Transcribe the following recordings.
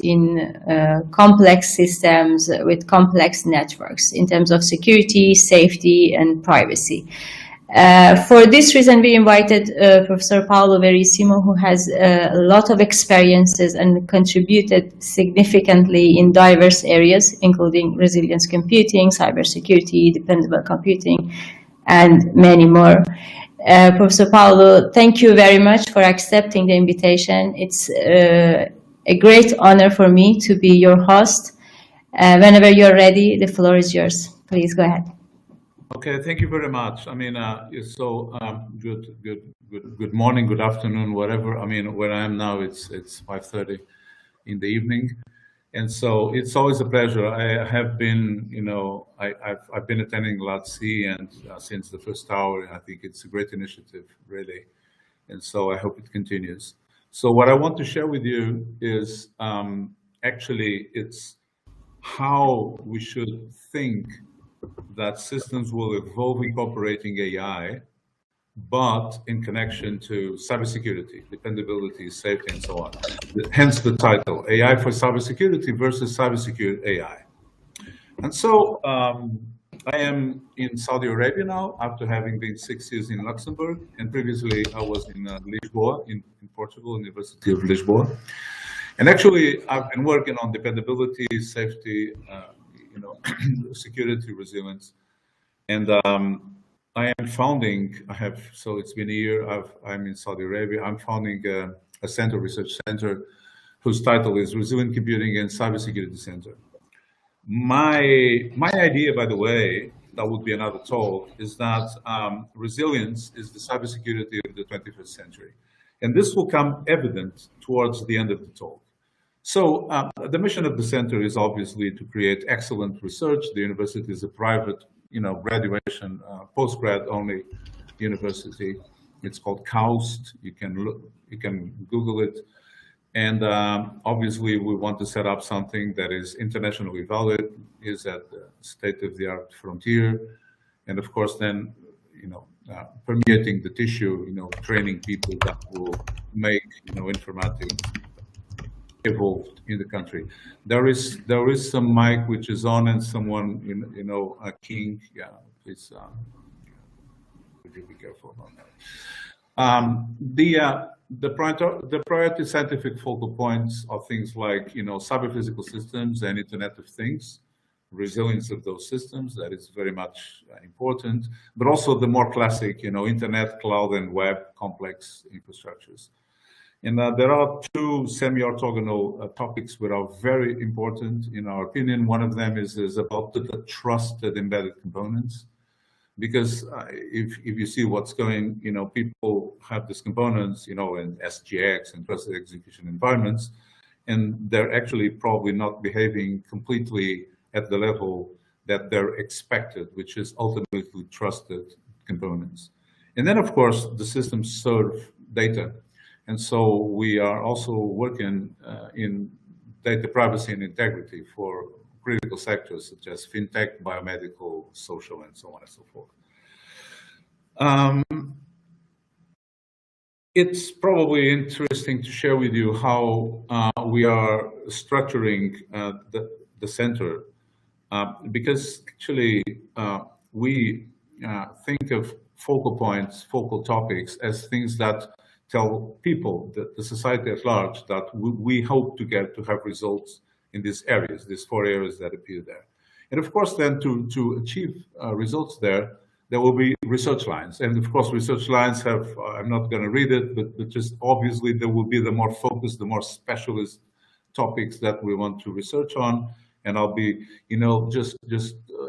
in complex systems with complex networks in terms of security, safety, and privacy. For this reason, we invited Professor Paolo Verissimo, who has a lot of experiences and contributed significantly in diverse areas, including resilience computing, cybersecurity, dependable computing, and many more. Professor Paolo, thank you very much for accepting the invitation. It's a great honor for me to be your host. Whenever you're ready, the floor is yours. Please go ahead. Okay, thank you very much. I mean, it's so good morning, good afternoon, whatever. I mean, where I am now, it's 5:30 in the evening, and so it's always a pleasure. I have been, you know, I've been attending LADC and since the first hour. I think it's a great initiative, really, and so I hope it continues. So what I want to share with you is actually it's how we should think that systems will evolve incorporating AI, but in connection to cybersecurity, dependability, safety, and so on. Hence the title, AI for cybersecurity versus cybersecurity AI. And so I am in Saudi Arabia now, after having been 6 years in Luxembourg, and previously I was in Lisboa, in Portugal, University of Lisboa. And actually, I've been working on dependability, safety, you know, security, resilience, and I am founding. So it's been a year. I'm in Saudi Arabia. I'm founding a center, research center, whose title is Resilient Computing and Cybersecurity Center. My idea, by the way, that would be another talk, is that resilience is the cybersecurity of the 21st century, and this will come evident towards the end of the talk. So the mission of the center is obviously to create excellent research. The university is a private, you know, graduation, post-grad only university. It's called KAUST. You can Google it. And obviously, we want to set up something that is internationally valid, is at the state-of-the-art frontier, and of course, then, you know, permeating the tissue, you know, training people that will make, you know, informatics evolved in the country. There is some mic which is on, and someone, you know, a king. Yeah, please, would you be careful about that? The priority scientific focal points are things like, you know, cyber physical systems and Internet of Things, resilience of those systems, that is very much important, but also the more classic, you know, internet, cloud, and web complex infrastructures. And there are two semi-orthogonal topics that are very important in our opinion. One of them is about the trusted embedded components, because if you see what's going, you know, people have these components, you know, in SGX and trusted execution environments, and they're actually probably not behaving completely at the level that they're expected, which is ultimately trusted components. And then, of course, the systems serve data. And so we are also working in data privacy and integrity for critical sectors such as fintech, biomedical, social, and so on and so forth. It's probably interesting to share with you how we are structuring the center, because actually we think of focal points, focal topics as things that tell people, that the society at large, that we hope to have results in these areas, these 4 areas that appear there. And of course, then to achieve results there will be research lines. And of course, research lines have, I'm not going to read it, but just obviously there will be the more focused, the more specialist topics that we want to research on. And I'll be, you know, just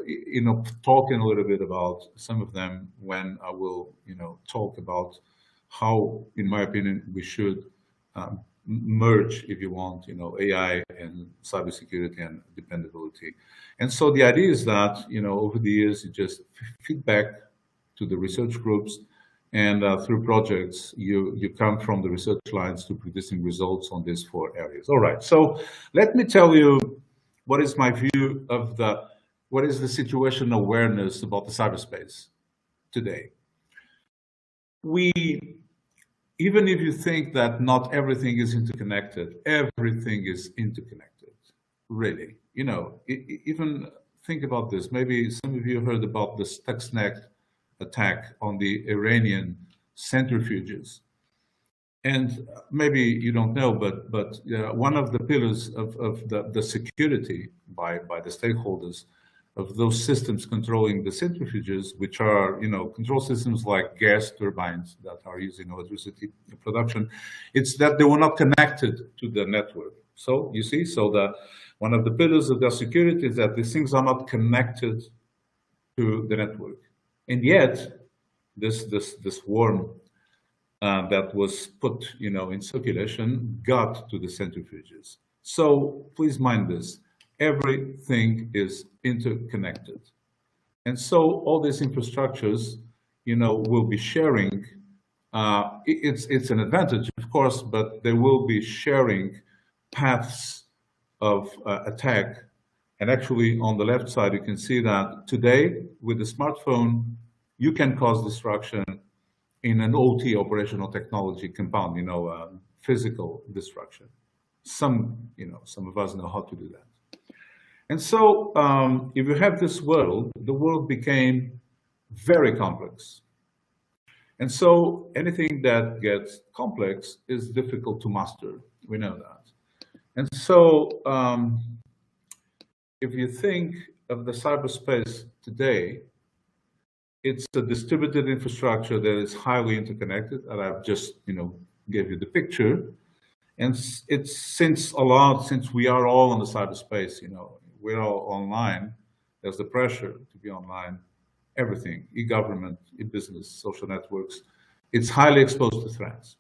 you know, talking a little bit about some of them when I will, you know, talk about how, in my opinion, we should merge, if you want, you know, AI and cybersecurity and dependability. And so the idea is that, you know, over the years, you just feedback to the research groups, and through projects, you come from the research lines to producing results on these 4 areas. All right, so let me tell you what is my view of what is the situational awareness about the cyberspace today. even if you think that not everything is interconnected, everything is interconnected, really. You know, even think about this. Maybe some of you heard about the Stuxnet attack on the Iranian centrifuges. And maybe you don't know, but one of the pillars of the security by the stakeholders of those systems controlling the centrifuges, which are, you know, control systems like gas turbines that are using electricity production, it's that they were not connected to the network. So you see, so one of the pillars of their security is that these things are not connected to the network. And yet, this worm that was put, you know, in circulation got to the centrifuges. So please mind this: everything is interconnected, and so all these infrastructures, you know, will be sharing. It's an advantage, of course, but they will be sharing paths of attack. And actually, on the left side, you can see that today with the smartphone, you can cause destruction in an OT, operational technology compound, you know, physical destruction. Some of us know how to do that. And so if you have this world, the world became very complex. And so anything that gets complex is difficult to master. We know that. And so if you think of the cyberspace today, it's a distributed infrastructure that is highly interconnected, and I've just, you know, gave you the picture. And it's since we are all in the cyberspace, you know, we're all online, there's the pressure to be online, everything, e-government, e-business, social networks, it's highly exposed to threats.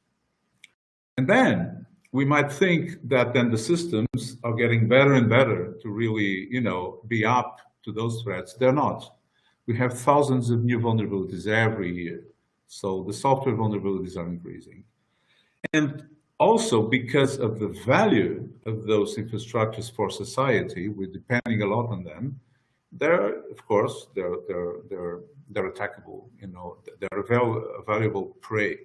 And then we might think that then the systems are getting better and better to really, you know, be up to those threats. They're not. We have thousands of new vulnerabilities every year. So the software vulnerabilities are increasing. And also because of the value of those infrastructures for society, we're depending a lot on them. They're, of course, they're attackable, you know, they're a valuable prey.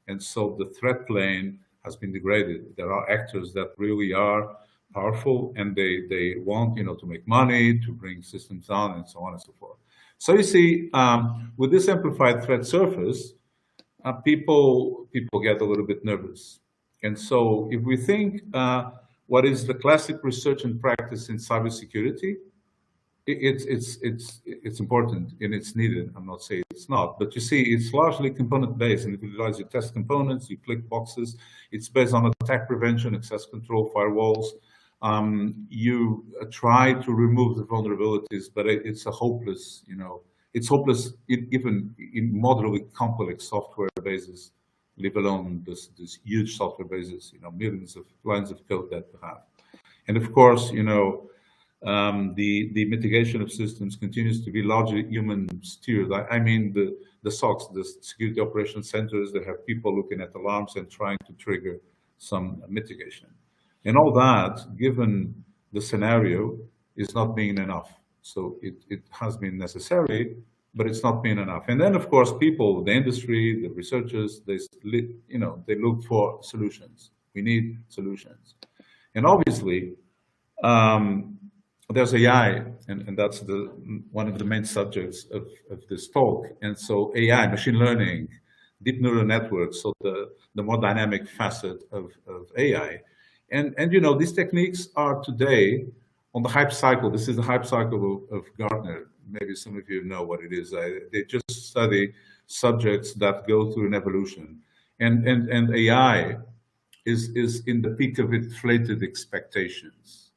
And so the threat plane has been degraded. There are actors that really are powerful, and they want, you know, to make money, to bring systems down, and so on and so forth. So you see, with this amplified threat surface, people get a little bit nervous. And so if we think what is the classic research and practice in cybersecurity, it's important and it's needed. I'm not saying it's not, but you see, it's largely component-based, and if you realize you test components, you click boxes, it's based on attack prevention, access control, firewalls. You try to remove the vulnerabilities, but it's a hopeless, you know, it's hopeless even in moderately complex software bases, leave alone this huge software bases, you know, millions of lines of code that we have. And of course, you know, the mitigation of systems continues to be largely human steered. I mean, the SOCs, the security operations centers, they have people looking at alarms and trying to trigger some mitigation. And all that, given the scenario, is not being enough. So it has been necessary, but it's not been enough. And then, of course, people, the industry, the researchers, they look for solutions. We need solutions. And obviously, there's AI, and that's one of the main subjects of this talk. And so AI, machine learning, deep neural networks, so the more dynamic facet of AI. And you know, these techniques are today on the hype cycle. This is the hype cycle of Gartner. Maybe some of you know what it is. They just study subjects that go through an evolution. And AI is in the peak of inflated expectations.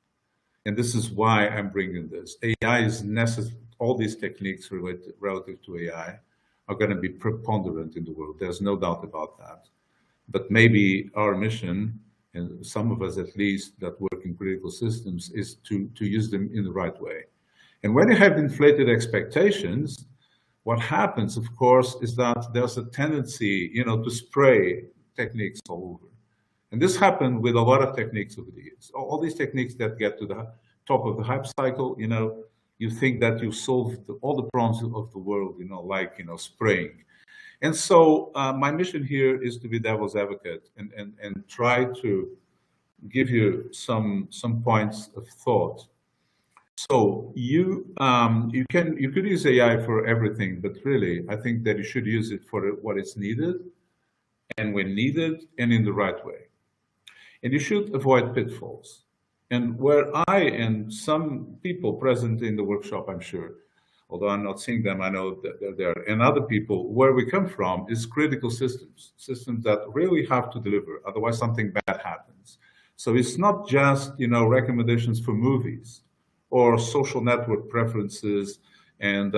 And this is why I'm bringing this. AI is necessary. All these techniques relative to AI are going to be preponderant in the world. There's no doubt about that. But maybe our mission, and some of us at least that work in critical systems, is to use them in the right way. And when you have inflated expectations, what happens, of course, is that there's a tendency, you know, to spray techniques all over. And this happened with a lot of techniques over the years. All these techniques that get to the top of the hype cycle, you know, you think that you solved all the problems of the world, you know, like, you know, spraying. And so my mission here is to be devil's advocate and try to give you some points of thought. So you could use AI for everything, but really I think that you should use it for what is needed and when needed and in the right way. And you should avoid pitfalls. And where I and some people present in the workshop, I'm sure, although I'm not seeing them, I know that they're there, and other people, where we come from is critical systems that really have to deliver, otherwise something bad happens. So it's not just, recommendations for movies or social network preferences and,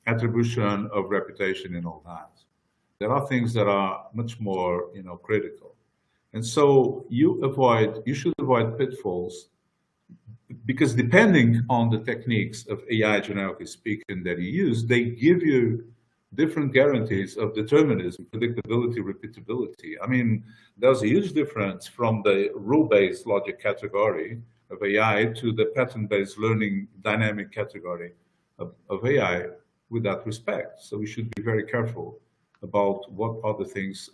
attribution of reputation and all that. There are things that are much more, critical. And so you should avoid pitfalls, because depending on the techniques of AI, generically speaking, that you use, they give you different guarantees of determinism, predictability, repeatability. I mean, there's a huge difference from the rule-based logic category of AI to the pattern-based learning dynamic category of AI with that respect. So we should be very careful about what other things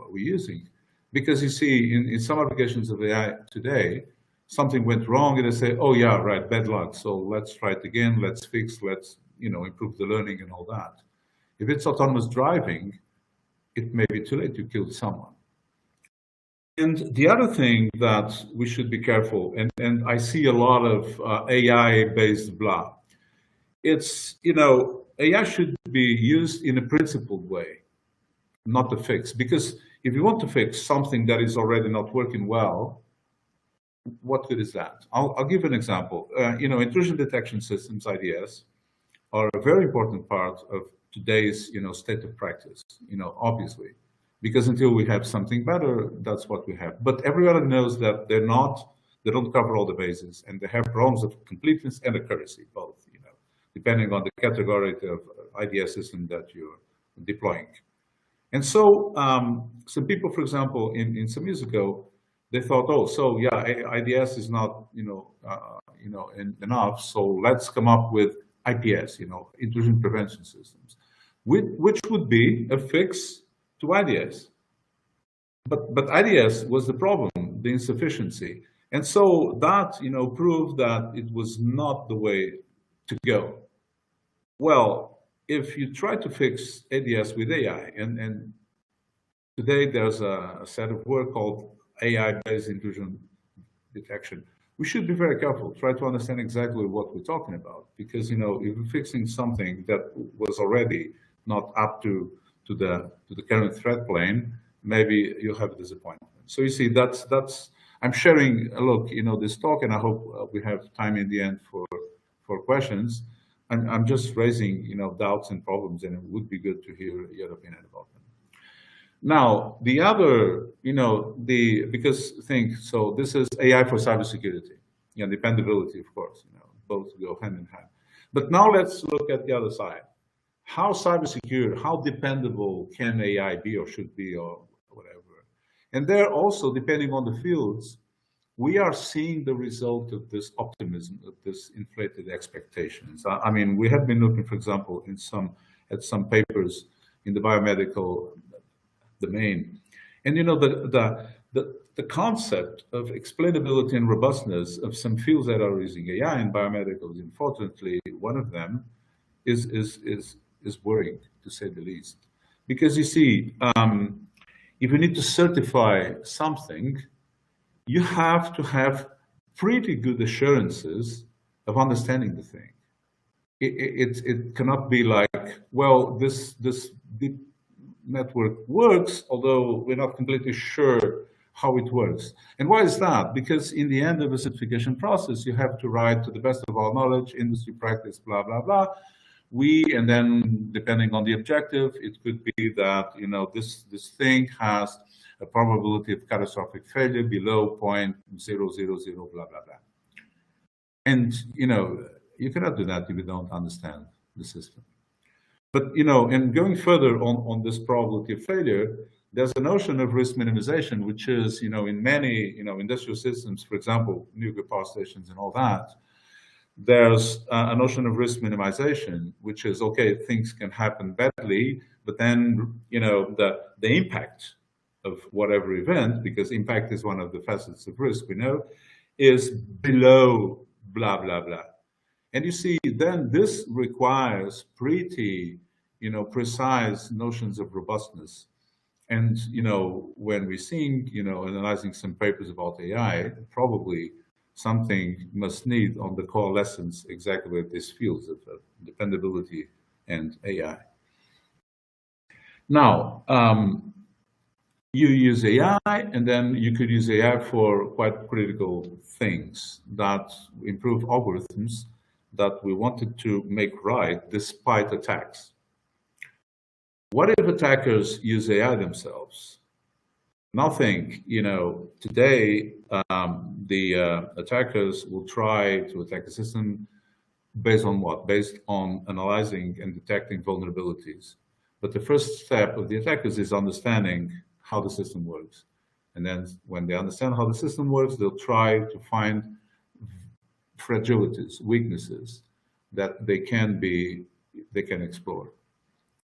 we're using. Because you see, in some applications of AI today, something went wrong and they say, oh yeah, right, bad luck. So let's try it again, let's fix, let's improve the learning and all that. If it's autonomous driving, it may be too late to kill someone. And the other thing that we should be careful, and I see a lot of AI-based blah, it's, AI should be used in a principled way, not to fix. Because if you want to fix something that is already not working well, what good is that? I'll give an example. Intrusion detection systems, IDS, are a very important part of today's, state of practice, obviously, because until we have something better, that's what we have. But everyone knows that they don't cover all the bases, and they have problems of completeness and accuracy, both, depending on the category of IDS system that you're deploying. And so some people, for example, in some years ago, they thought, oh, so yeah, IDS is not, enough. So let's come up with IPS, intrusion prevention systems, which would be a fix to IDS. But IDS was the problem, the insufficiency. And so that, proved that it was not the way to go. Well, if you try to fix ADS with AI, and today there's a set of work called AI-based intrusion detection, we should be very careful, try to understand exactly what we're talking about, because if you're fixing something that was already not up to the current threat plane, maybe you'll have a disappointment. So you see, that's I'm sharing a look, this talk, and I hope we have time in the end for questions. And I'm just raising, doubts and problems, and it would be good to hear your opinion about them. Now, the other, so this is AI for cybersecurity, dependability, of course, both go hand in hand. But now let's look at the other side. How cybersecure, how dependable can AI be or should be or whatever? And there also, depending on the fields, we are seeing the result of this optimism, of this inflated expectations. I mean, we have been looking, for example, at some papers in the biomedical domain, and the concept of explainability and robustness of some fields that are using AI and biomedicals, unfortunately, one of them is worrying, to say the least, because you see, if you need to certify something, you have to have pretty good assurances of understanding the thing. It cannot be like, well, this deep network works, although we're not completely sure how it works. And why is that? Because in the end of a certification process, you have to write, to the best of our knowledge, industry practice, blah, blah, blah. And then depending on the objective, it could be that, this thing has a probability of catastrophic failure below 0.000, blah, blah, blah. And, you cannot do that if you don't understand the system. But, and going further on this probability of failure, there's a notion of risk minimization, which is, in many, industrial systems, for example, nuclear power stations and all that, there's a notion of risk minimization, which is, okay, things can happen badly, but then, you know, the impact of whatever event, because impact is one of the facets of risk, we know, is below blah, blah, blah. And you see, then this requires pretty, you know, precise notions of robustness. And, you know, when we're seeing, you know, analyzing some papers about AI, probably something must need on the core lessons exactly with these fields of dependability and AI. Now, you use AI, and then you could use AI for quite critical things that improve algorithms that we wanted to make right despite attacks. What if attackers use AI themselves? Nothing, you know, today the attackers will try to attack the system based on what? Based on analyzing and detecting vulnerabilities. But the first step of the attackers is understanding how the system works. And then when they understand how the system works, they'll try to find fragilities, weaknesses that they can explore.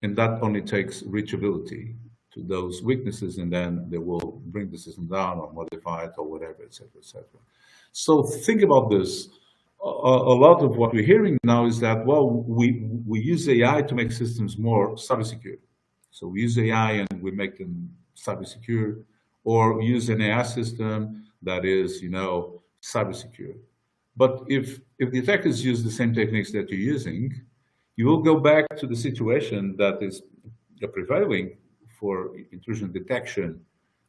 And that only takes reachability to those weaknesses, and then they will bring the system down or modify it or whatever, et cetera, et cetera. So think about this. A lot of what we're hearing now is that, well, we use AI to make systems more cybersecure. So we use AI and we make them cybersecure, or use an AI system that is, you know, cybersecure. But if the attackers use the same techniques that you're using, you will go back to the situation that is prevailing for intrusion detection,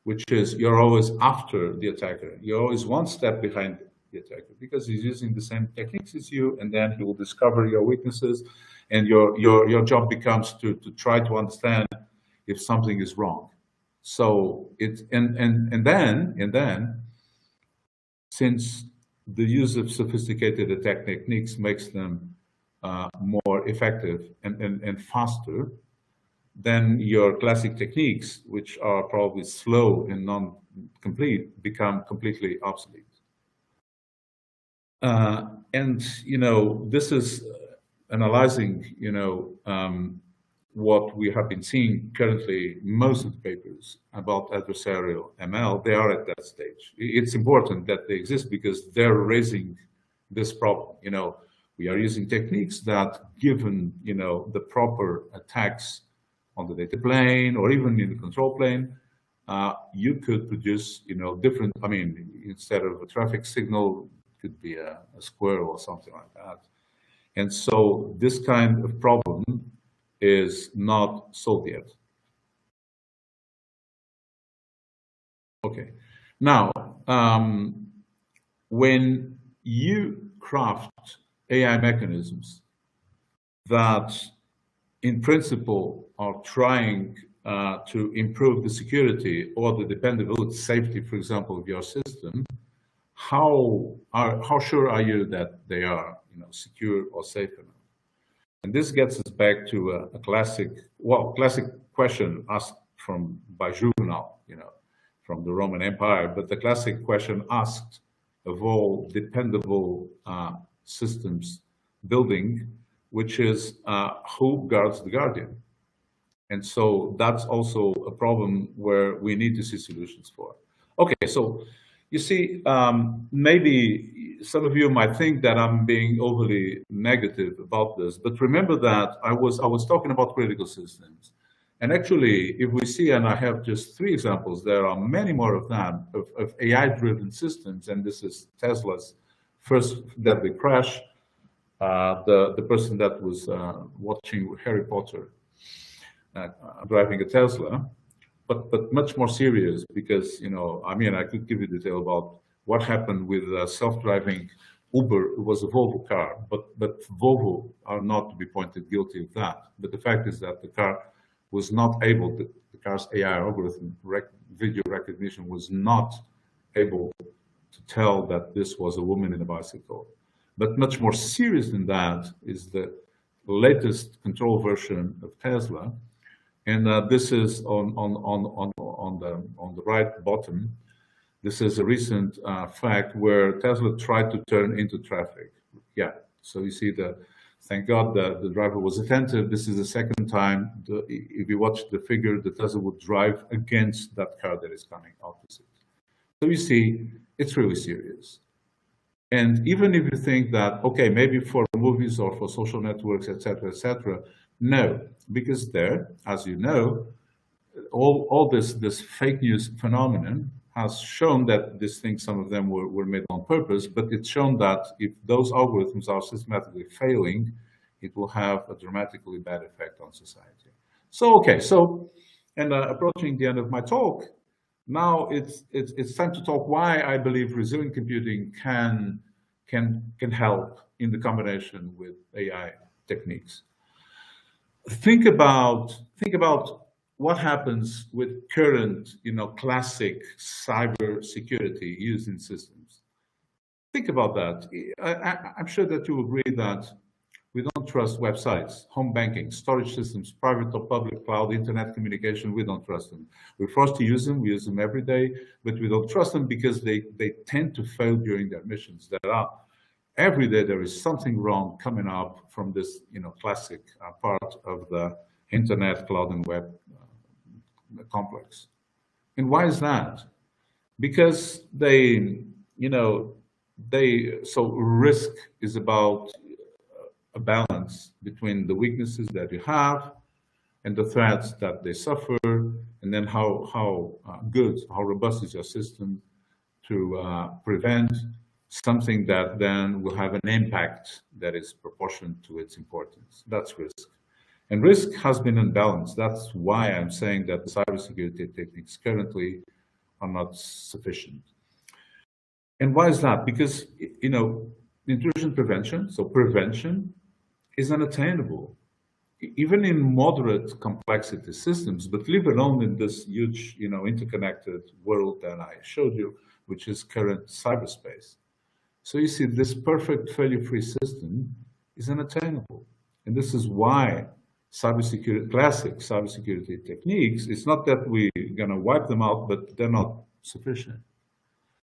which is you're always after the attacker. You're always one step behind the attacker because he's using the same techniques as you, and then he will discover your weaknesses, and your job becomes to try to understand if something is wrong. So it's and then since the use of sophisticated attack techniques makes them more effective and faster than your classic techniques, which are probably slow and non-complete, become completely obsolete. And, you know, this is analyzing, you know, what we have been seeing currently. Most of the papers about adversarial ML, they are at that stage. It's important that they exist because they're raising this problem. You know, we are using techniques that, given, you know, the proper attacks on the data plane or even in the control plane, you could produce, you know, different, I mean, instead of a traffic signal, it could be a square or something like that. And so this kind of problem is not solved yet. Okay. Now, when you craft AI mechanisms that in principle are trying to improve the security or the dependability, safety, for example, of your system, how sure are you that they are, you know, secure or safe enough? And this gets us back to a classic question asked by Juvenal, you know, from the Roman Empire, but the classic question asked of all dependable systems building, which is who guards the guardian? And so that's also a problem where we need to see solutions for. Okay, so you see, maybe some of you might think that I'm being overly negative about this, but remember that I was talking about critical systems. And actually, if we see, and I have just 3 examples, there are many more of them, of AI-driven systems, and this is Tesla's first deadly crash, the person that was watching Harry Potter driving a Tesla, but much more serious because, you know, I mean, I could give you detail about what happened with self-driving Uber. It was a Volvo car, but Volvo are not to be pointed guilty of that. But the fact is that the car was not able, the car's AI algorithm, video recognition, was not able to tell that this was a woman in a bicycle. But much more serious than that is the latest control version of Tesla. And this is on the right bottom. This is a recent fact where Tesla tried to turn into traffic. Yeah, so you see the Thank God the driver was attentive. This is the second time, if you watch the figure, the Tesla would drive against that car that is coming opposite. So you see, it's really serious. And even if you think that, okay, maybe for movies or for social networks, etc., no, because there, as you know, all this fake news phenomenon has shown that these things, some of them were made on purpose, but it's shown that if those algorithms are systematically failing, it will have a dramatically bad effect on society. So, okay, and approaching the end of my talk, now it's time to talk why I believe resilient computing can help in the combination with AI techniques. Think about what happens with current, classic cyber security used in systems. Think about that. I'm sure that you agree that we don't trust websites, home banking, storage systems, private or public cloud, internet communication. We don't trust them. We're forced to use them. We use them every day, but we don't trust them because they tend to fail during their missions. Every day there is something wrong coming up from this, classic part of the internet, cloud, and web complex. And why is that? Because so risk is about a balance between the weaknesses that you have and the threats that they suffer, and then how robust is your system to prevent something that then will have an impact that is proportionate to its importance. That's risk. And risk has been unbalanced. That's why I'm saying that the cybersecurity techniques currently are not sufficient. And why is that? Because, intrusion prevention, so prevention, is unattainable, even in moderate complexity systems, but leave alone in this huge, interconnected world that I showed you, which is current cyberspace. So you see, this perfect failure-free system is unattainable. And this is why classic cybersecurity techniques, it's not that we're going to wipe them out, but they're not sufficient.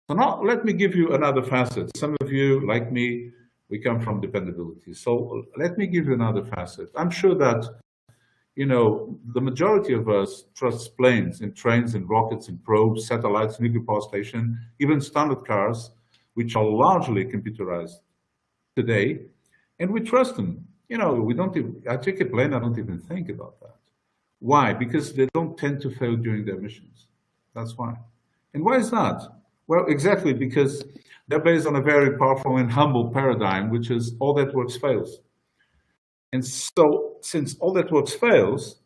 So now let me give you another facet. Some of you, like me, we come from dependability. So let me give you another facet. I'm sure that, the majority of us trusts planes and trains and rockets and probes, satellites, nuclear power station, even standard cars, which are largely computerized today, and we trust them. I take a plane, I don't even think about that. Why? Because they don't tend to fail during their missions. That's why. And why is that? Well, exactly because they're based on a very powerful and humble paradigm, which is all that works fails. And so, since all that works fails,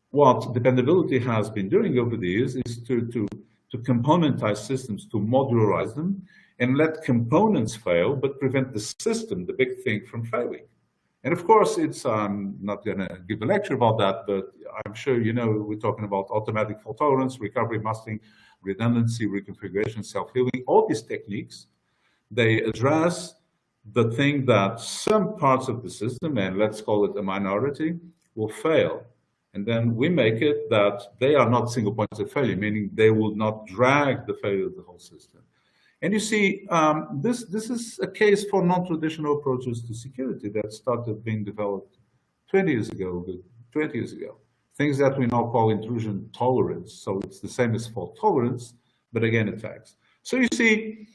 what dependability has been doing over the years is to componentize systems, to modularize them, and let components fail, but prevent the system, the big thing, from failing. And of course, I'm not going to give a lecture about that, but I'm sure we're talking about automatic fault tolerance, recovery, masking, redundancy, reconfiguration, self-healing. All these techniques, they address the thing that some parts of the system, and let's call it a minority, will fail. And then we make it that they are not single points of failure, meaning they will not drag the failure of the whole system. And you see, this is a case for non-traditional approaches to security that started being developed 20 years ago. Things that we now call intrusion tolerance. So it's the same as fault tolerance, but again, attacks. So you see,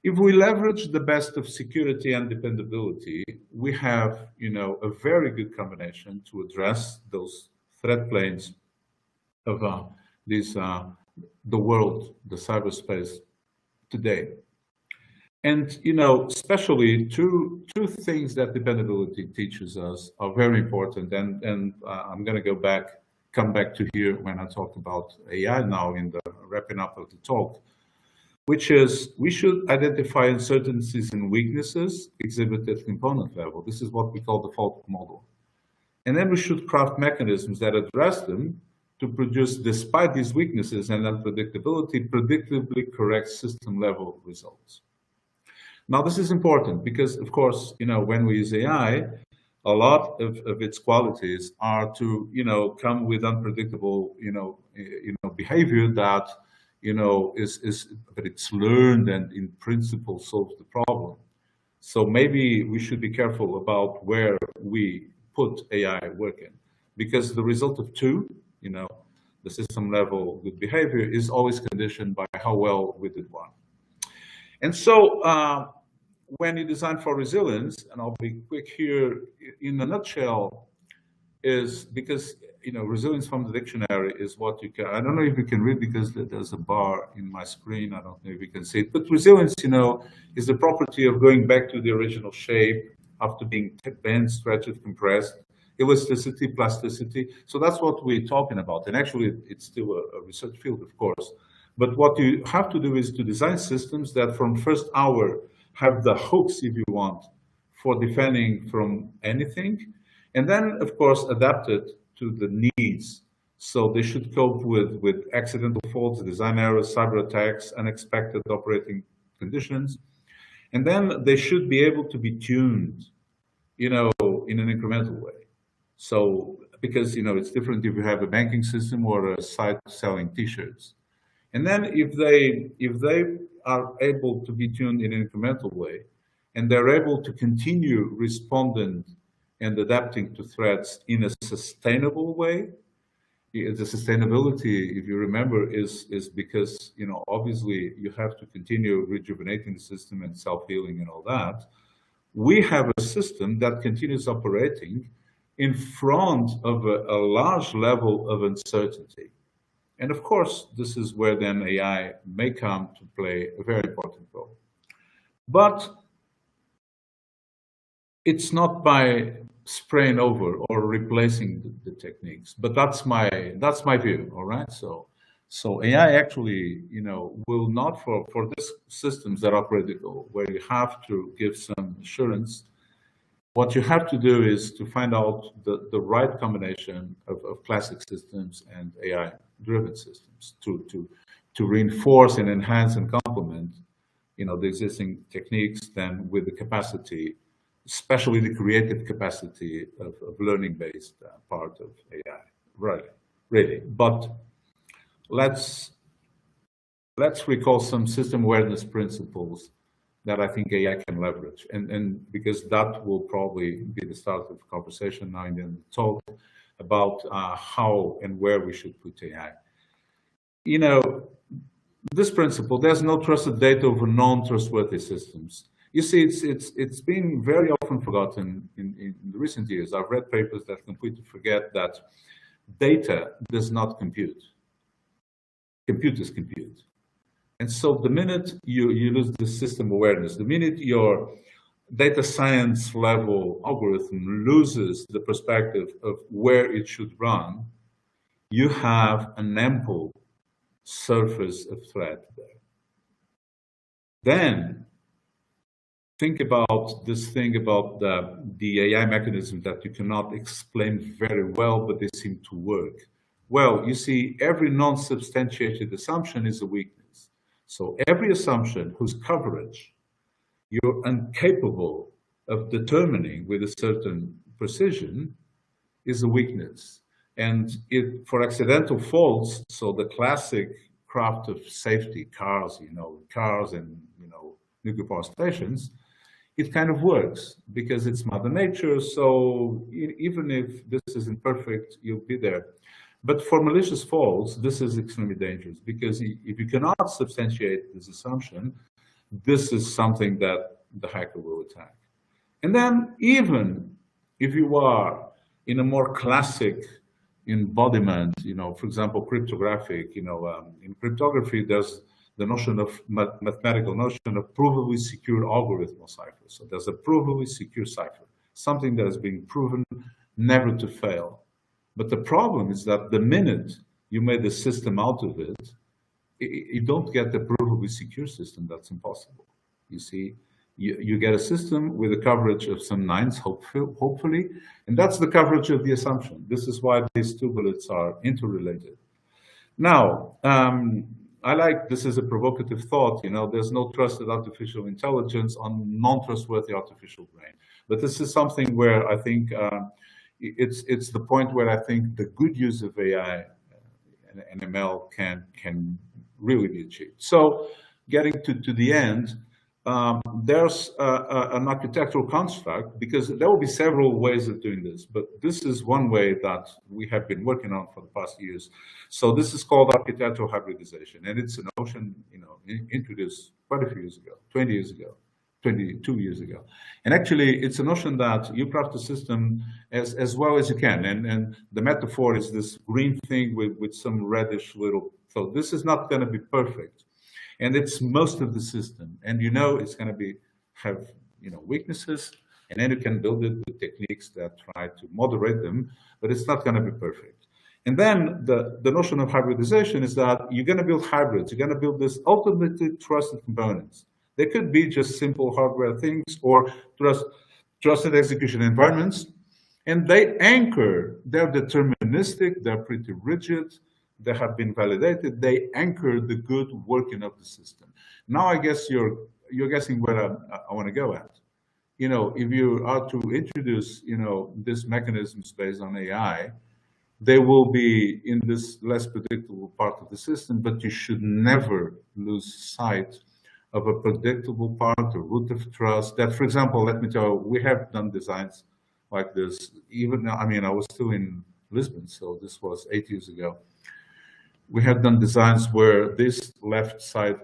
if we leverage the best of security and dependability, we have, a very good combination to address those threat planes of the world, the cyberspace today. And, especially two things that dependability teaches us are very important. And I'm going to come back to here when I talk about AI now in the wrapping up of the talk, which is we should identify uncertainties and weaknesses exhibited at component level. This is what we call the fault model. And then we should craft mechanisms that address them to produce, despite these weaknesses and unpredictability, predictably correct system-level results. Now, this is important because, of course, when we use AI, a lot of its qualities are to, come with unpredictable, behavior that, but it's learned and in principle solves the problem. So maybe we should be careful about where we put AI working, because the result of two, the system level good behavior is always conditioned by how well we did one. And so when you design for resilience, and I'll be quick here, in a nutshell, is because, resilience from the dictionary is what you can, I don't know if you can read because there's a bar in my screen, I don't know if you can see it, but resilience, is the property of going back to the original shape after being bent, stretched, compressed, elasticity, plasticity. So that's what we're talking about. And actually, it's still a research field, of course. But what you have to do is to design systems that from first hour have the hooks, if you want, for defending from anything. And then, of course, adapt it to the needs. So they should cope with accidental faults, design errors, cyber attacks, unexpected operating conditions. And then they should be able to be tuned, in an incremental way. So, because, it's different if you have a banking system or a site selling T-shirts. And then if they are able to be tuned in an incremental way, and they're able to continue responding and adapting to threats in a sustainable way. The sustainability, if you remember, is because, obviously you have to continue rejuvenating the system and self-healing and all that. We have a system that continues operating in front of a large level of uncertainty. And of course, this is where then AI may come to play a very important role. But it's not by spraying over or replacing the techniques, but that's my view. All right. So AI actually, will not for these systems that are critical, where you have to give some assurance. What you have to do is to find out the right combination of classic systems and AI-driven systems to reinforce and enhance and complement, the existing techniques, then with the capacity, especially the creative capacity of learning-based part of AI. Right, really. But let's recall some system awareness principles that I think AI can leverage, and because that will probably be the start of the conversation now and then talk about how and where we should put AI. This principle, there's no trusted data over non-trustworthy systems. You see, it's been very often forgotten in the recent years. I've read papers that completely forget that data does not compute. Computers compute. And so the minute you lose the system awareness, the minute your data science level algorithm loses the perspective of where it should run, you have an ample surface of threat there. Then think about this thing about the AI mechanism that you cannot explain very well, but they seem to work. Well, you see, every non-substantiated assumption is a weakness. So every assumption whose coverage you're incapable of determining with a certain precision is a weakness. And for accidental faults, so the classic craft of safety, cars and nuclear power stations, it kind of works because it's Mother Nature. So even if this isn't perfect, you'll be there. But for malicious faults, this is extremely dangerous because if you cannot substantiate this assumption, this is something that the hacker will attack. And then even if you are in a more classic embodiment, for example, cryptographic, in cryptography, there's the notion of mathematical notion of provably secure algorithmal cipher. So there's a provably secure cipher, something that has been proven never to fail. But the problem is that the minute you made a system out of it, you don't get the provably secure system. That's impossible. You see, you get a system with a coverage of some nines, hopefully, and that's the coverage of the assumption. This is why these two bullets are interrelated. Now, this is a provocative thought, there's no trusted artificial intelligence on non-trustworthy artificial brain. But this is something where I think it's the point where I think the good use of AI and ML can really be achieved. So getting to the end, there's an architectural construct, because there will be several ways of doing this, but this is one way that we have been working on for the past years. So this is called architectural hybridization, and it's a notion, introduced quite a few years ago, 20 years ago, 22 years ago. And actually, it's a notion that you craft a system as well as you can. And the metaphor is this green thing with some reddish little. So this is not going to be perfect. And it's most of the system. And it's going to have weaknesses. And then you can build it with techniques that try to moderate them. But it's not going to be perfect. And then the notion of hybridization is that you're going to build hybrids. You're going to build this ultimately trusted components. They could be just simple hardware things or trusted execution environments. And they anchor, they're deterministic, they're pretty rigid, they have been validated, they anchor the good working of the system. Now, I guess you're guessing where I want to go at. If you are to introduce, these mechanisms based on AI, they will be in this less predictable part of the system, but you should never lose sight of a predictable part, a root of trust that, for example, let me tell you, we have done designs like this. Even now, I was still in Lisbon, so this was 8 years ago. We have done designs where this left side,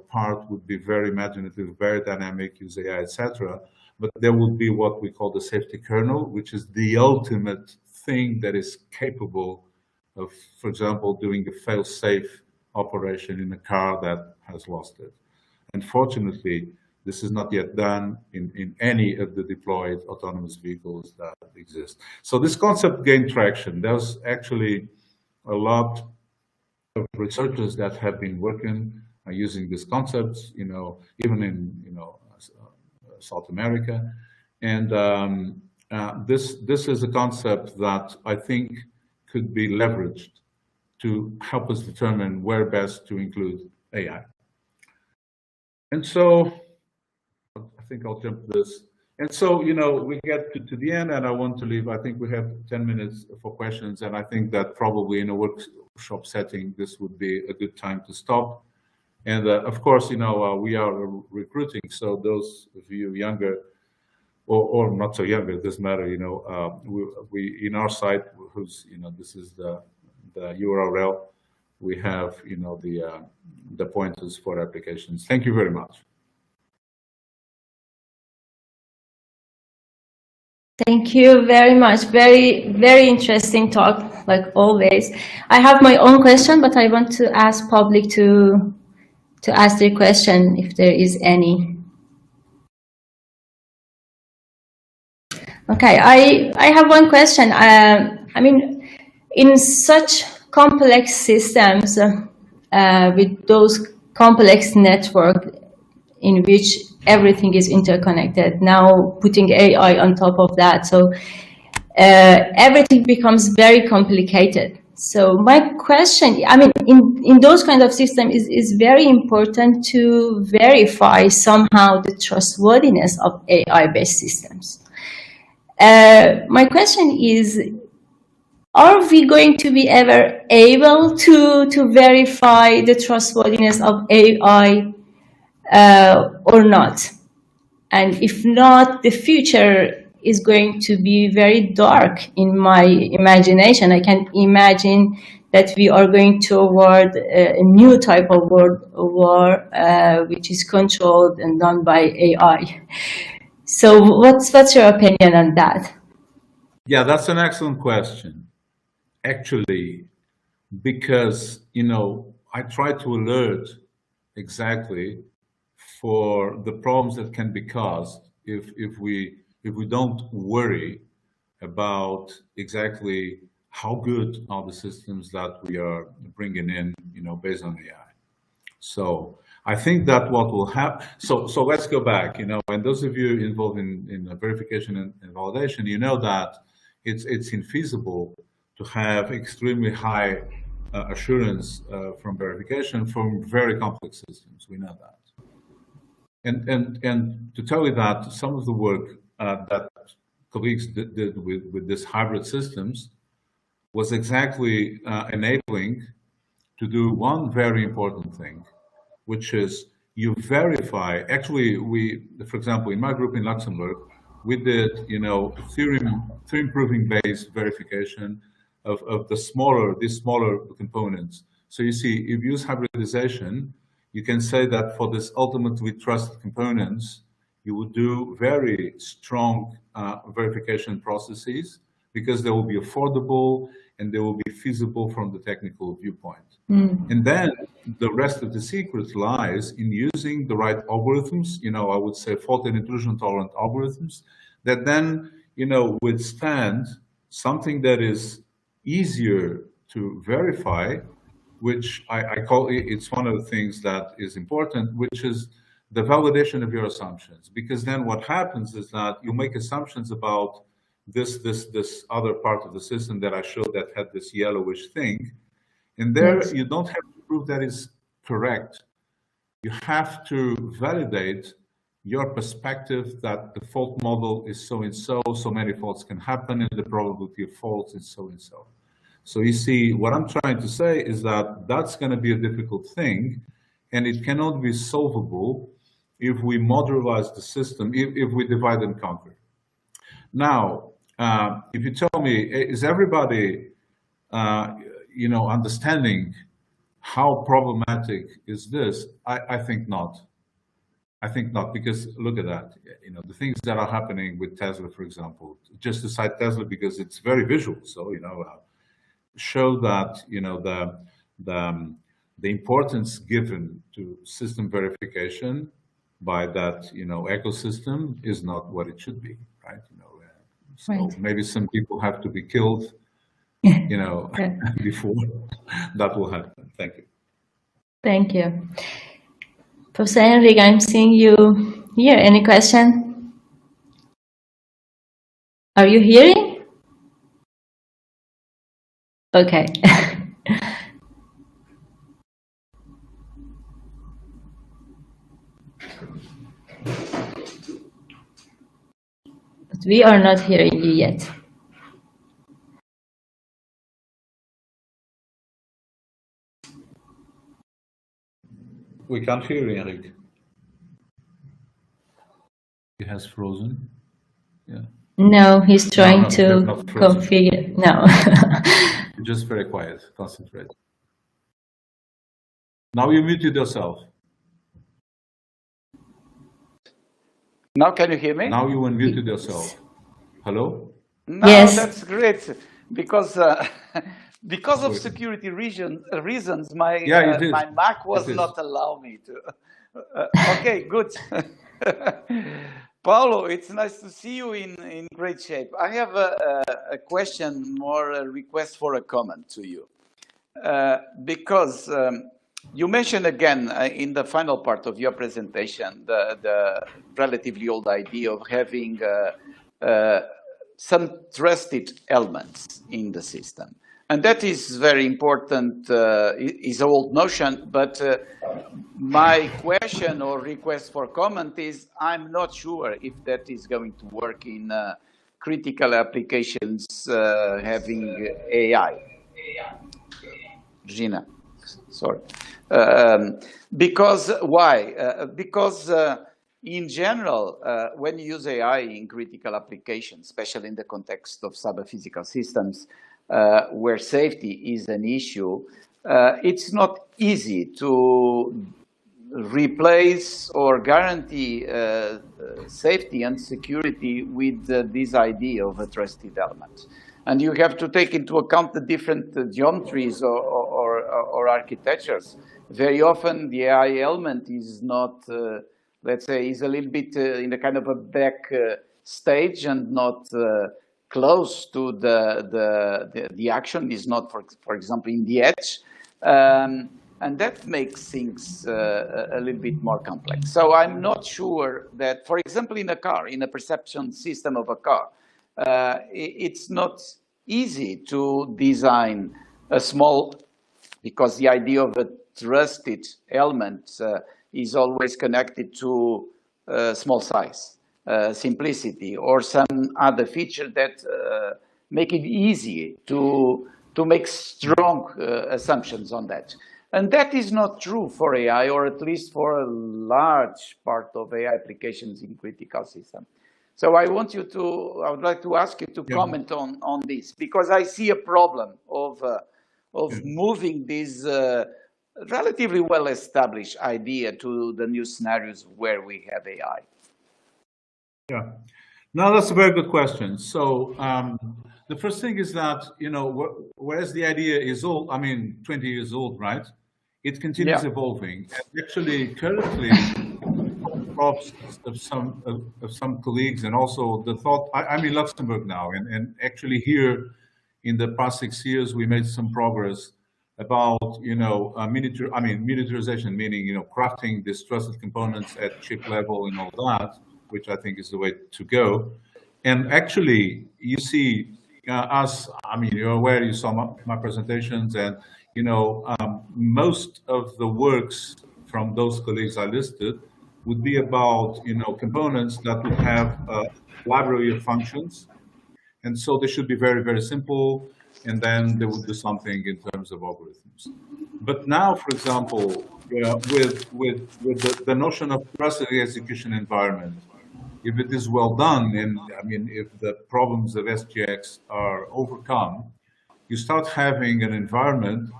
part would be very imaginative, very dynamic, use AI, etc. But there would be what we call the safety kernel, which is the ultimate thing that is capable of, for example, doing a fail-safe operation in a car that has lost it. Unfortunately, this is not yet done in any of the deployed autonomous vehicles that exist. So this concept gained traction. There's actually a lot of researchers that have been working using these concepts, even in South America, and this is a concept that I think could be leveraged to help us determine where best to include AI. And so I think I'll jump this. And so, we get to the end, and I want to leave. I think we have 10 minutes for questions, and I think that probably in a workshop setting, this would be a good time to stop. And of course, we are recruiting. So those of you younger, or not so younger, it doesn't matter. We in our site, who's this is the URL. We have the pointers for applications. Thank you very much. Thank you very much. Very, very interesting talk, like always. I have my own question, but I want to ask public to ask their question if there is any. Okay, I have one question. In such complex systems, with those complex networks in which everything is interconnected, now putting AI on top of that, so everything becomes very complicated. So my question, in those kind of systems, is very important to verify somehow the trustworthiness of AI-based systems. My question is, are we going to be ever able to verify the trustworthiness of AI or not? And if not, the future is going to be very dark in my imagination. I can imagine that we are going toward a new type of world war, which is controlled and done by AI. So what's your opinion on that? Yeah, that's an excellent question. Actually, because, I try to alert exactly for the problems that can be caused if we don't worry about exactly how good are the systems that we are bringing in, based on AI. So I think that what will happen. So let's go back, and those of you involved in verification and validation, that it's infeasible to have extremely high assurance from verification from very complex systems. We know that. And to tell you that some of the work that colleagues did with these hybrid systems was exactly enabling to do one very important thing, which is you verify. Actually, for example, in my group in Luxembourg, we did, theorem proving based verification of these smaller components. So you see, if you use hybridization, you can say that for this ultimately trusted components, you would do very strong verification processes because they will be affordable and they will be feasible from the technical viewpoint. And then the rest of the secret lies in using the right algorithms, I would say fault and intrusion tolerant algorithms that then, withstand something that is easier to verify, which I call it's one of the things that is important, which is the validation of your assumptions. Because then what happens is that you make assumptions about this other part of the system that I showed that had this yellowish thing. And there Yes. you don't have to prove that is correct. You have to validate your perspective that the fault model is so and so many faults can happen, and the probability of faults is so and so. So you see, what I'm trying to say is that that's going to be a difficult thing, and it cannot be solvable if we modularize the system, if we divide and conquer. Now, if you tell me, is everybody, understanding how problematic is this? I think not. I think not, because look at that. The things that are happening with Tesla, for example, just to cite Tesla because it's very visual. So, show that, the importance given to system verification by that, ecosystem is not what it should be, right? So Right. maybe some people have to be killed, before that will happen. Thank you. Thank you. Professor Henrik, I'm seeing you here. Any question? Are you hearing? Okay. But we are not hearing you yet. We can't hear Henrik. He has frozen. Yeah. No, he's trying to not frozen. configure. No. Just very quiet, concentrate. Now you muted yourself. Now can you hear me? Now you unmuted yourself. Hello? No, Yes. that's great, because of security reasons, my my Mac was not allowing me to. Okay, good. Paulo, it's nice to see you in great shape. I have a question, more a request for a comment to you, because you mentioned again in the final part of your presentation the relatively old idea of having some trusted elements in the system. And that is very important, is an old notion, but my question or request for comment is, I'm not sure if that is going to work in critical applications having AI. Gina, sorry. Because, why? Because in general, when you use AI in critical applications, especially in the context of cyber-physical systems, where safety is an issue, it's not easy to replace or guarantee safety and security with this idea of a trusted element. And you have to take into account the different geometries or architectures. Very often the AI element is not, let's say, is a little bit in a kind of a back stage and not close to the action, is not, for example, in the edge. And that makes things a little bit more complex. So I'm not sure that, for example, in a car, in a perception system of a car, it's not easy to design a small, because the idea of a trusted element is always connected to small size, simplicity, or some other feature that make it easy to make strong assumptions on that. And that is not true for AI, or at least for a large part of AI applications in critical systems. So I would like to ask you to comment on this, because I see a problem of moving this relatively well-established idea to the new scenarios where we have AI. Yeah. No, that's a very good question. So the first thing is that, whereas the idea is old, 20 years old, right? It continues evolving. And actually, currently, props of some colleagues, and also the thought. I'm in Luxembourg now, and actually here, in the past 6 years, we made some progress about miniaturization, meaning crafting these trusted components at chip level and all that, which I think is the way to go. And actually, you see you're aware, you saw my presentations, and most of the works from those colleagues I listed would be about components that would have a library of functions, and so they should be very, very simple, and then they would do something in terms of algorithms. But now, for example, with the notion of trusted execution environment, if it is well done, and if the problems of SGX are overcome, you start having an environment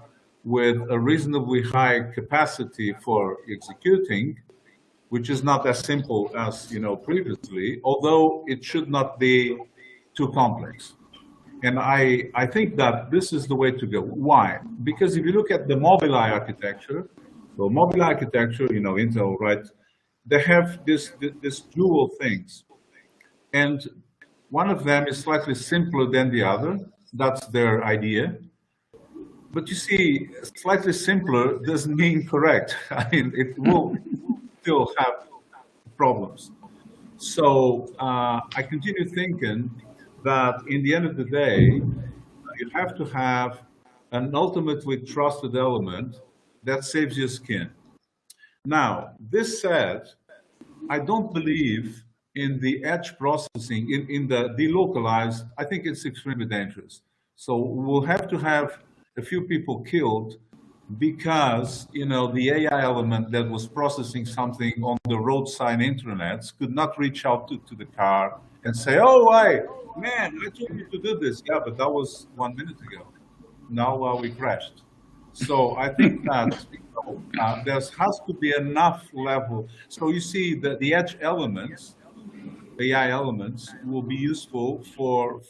with a reasonably high capacity for executing, which is not as simple as previously, although it should not be too complex. And I think that this is the way to go. Why? Because if you look at the Mobileye architecture, well, Mobileye architecture, Intel, right? They have this dual things, and one of them is slightly simpler than the other. That's their idea. But you see, slightly simpler doesn't mean correct. It will still have problems. So I continue thinking that in the end of the day, you have to have an ultimately trusted element that saves your skin. Now, this said, I don't believe in the edge processing, in the delocalized. I think it's extremely dangerous. So we'll have to have a few people killed because the AI element that was processing something on the roadside intranets could not reach out to the car and say, "Oh, man, I told you to do this." Yeah, but that was 1 minute ago. Now we crashed. So I think that there has to be enough level. So you see that the edge elements, AI elements, will be useful for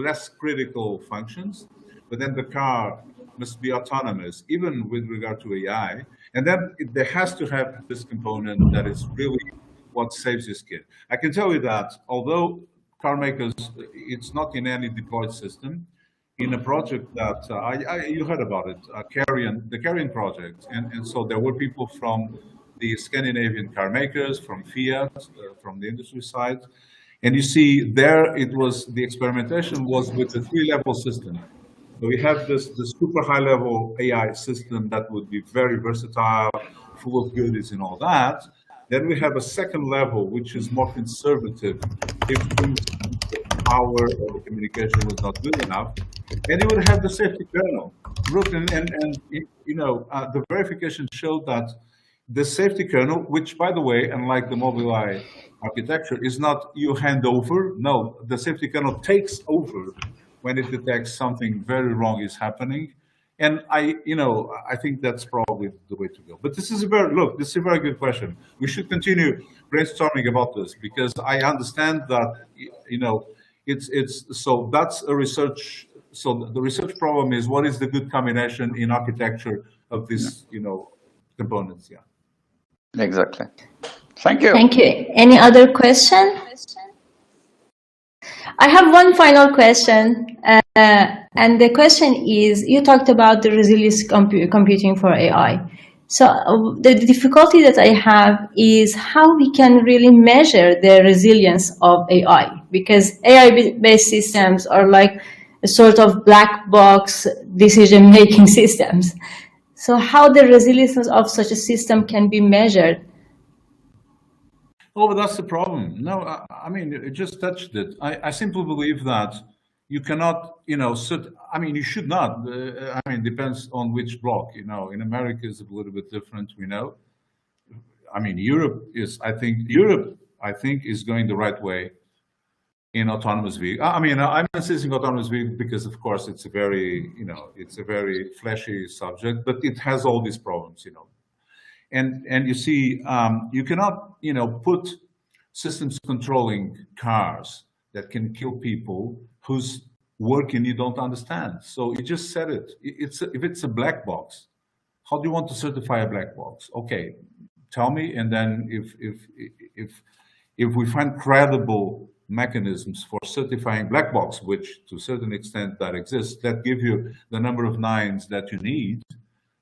less critical functions, but then the car must be autonomous, even with regard to AI. And then there has to have this component that is really what saves your skin. I can tell you that although car makers, it's not in any deployed system, in a project that you heard about it, the Carrion project, and so there were people from the Scandinavian car makers, from Fiat, from the industry side, and you see there the experimentation was with the 3-level system. So we have this super high-level AI system that would be very versatile, full of goodies and all that. Then we have a second level, which is more conservative if the power or the communication was not good enough. And you would have the safety kernel. The verification showed that the safety kernel, which, by the way, unlike the Mobileye architecture, is not you hand over. No, the safety kernel takes over when it detects something very wrong is happening. And I think that's probably the way to go. But this is a very good question. We should continue brainstorming about this, because I understand that so that's a research. So the research problem is, what is the good combination in architecture of these components? Yeah. Exactly. Thank you. Thank you. Any other question? I have one final question, and the question is, you talked about the resilience computing for AI. So the difficulty that I have is how we can really measure the resilience of AI, because AI-based systems are like a sort of black box decision-making systems. So how the resilience of such a system can be measured? Oh, but that's the problem. No, it just touched it. I simply believe that, you cannot, you know, I mean, you should not. I mean, depends on which block. You know, in America is a little bit different. We know. I mean, Europe, I think, is going the right way in autonomous vehicle. I mean, I'm insisting autonomous vehicle because, of course, it's a very, you know, it's a very flashy subject, but it has all these problems, you know. And you see, you cannot, you know, put systems controlling cars that can kill people whose working you don't understand. So you just said it. If it's a black box, how do you want to certify a black box? Okay, tell me, and then if we find credible mechanisms for certifying black box, which to a certain extent that exists, that give you the number of nines that you need,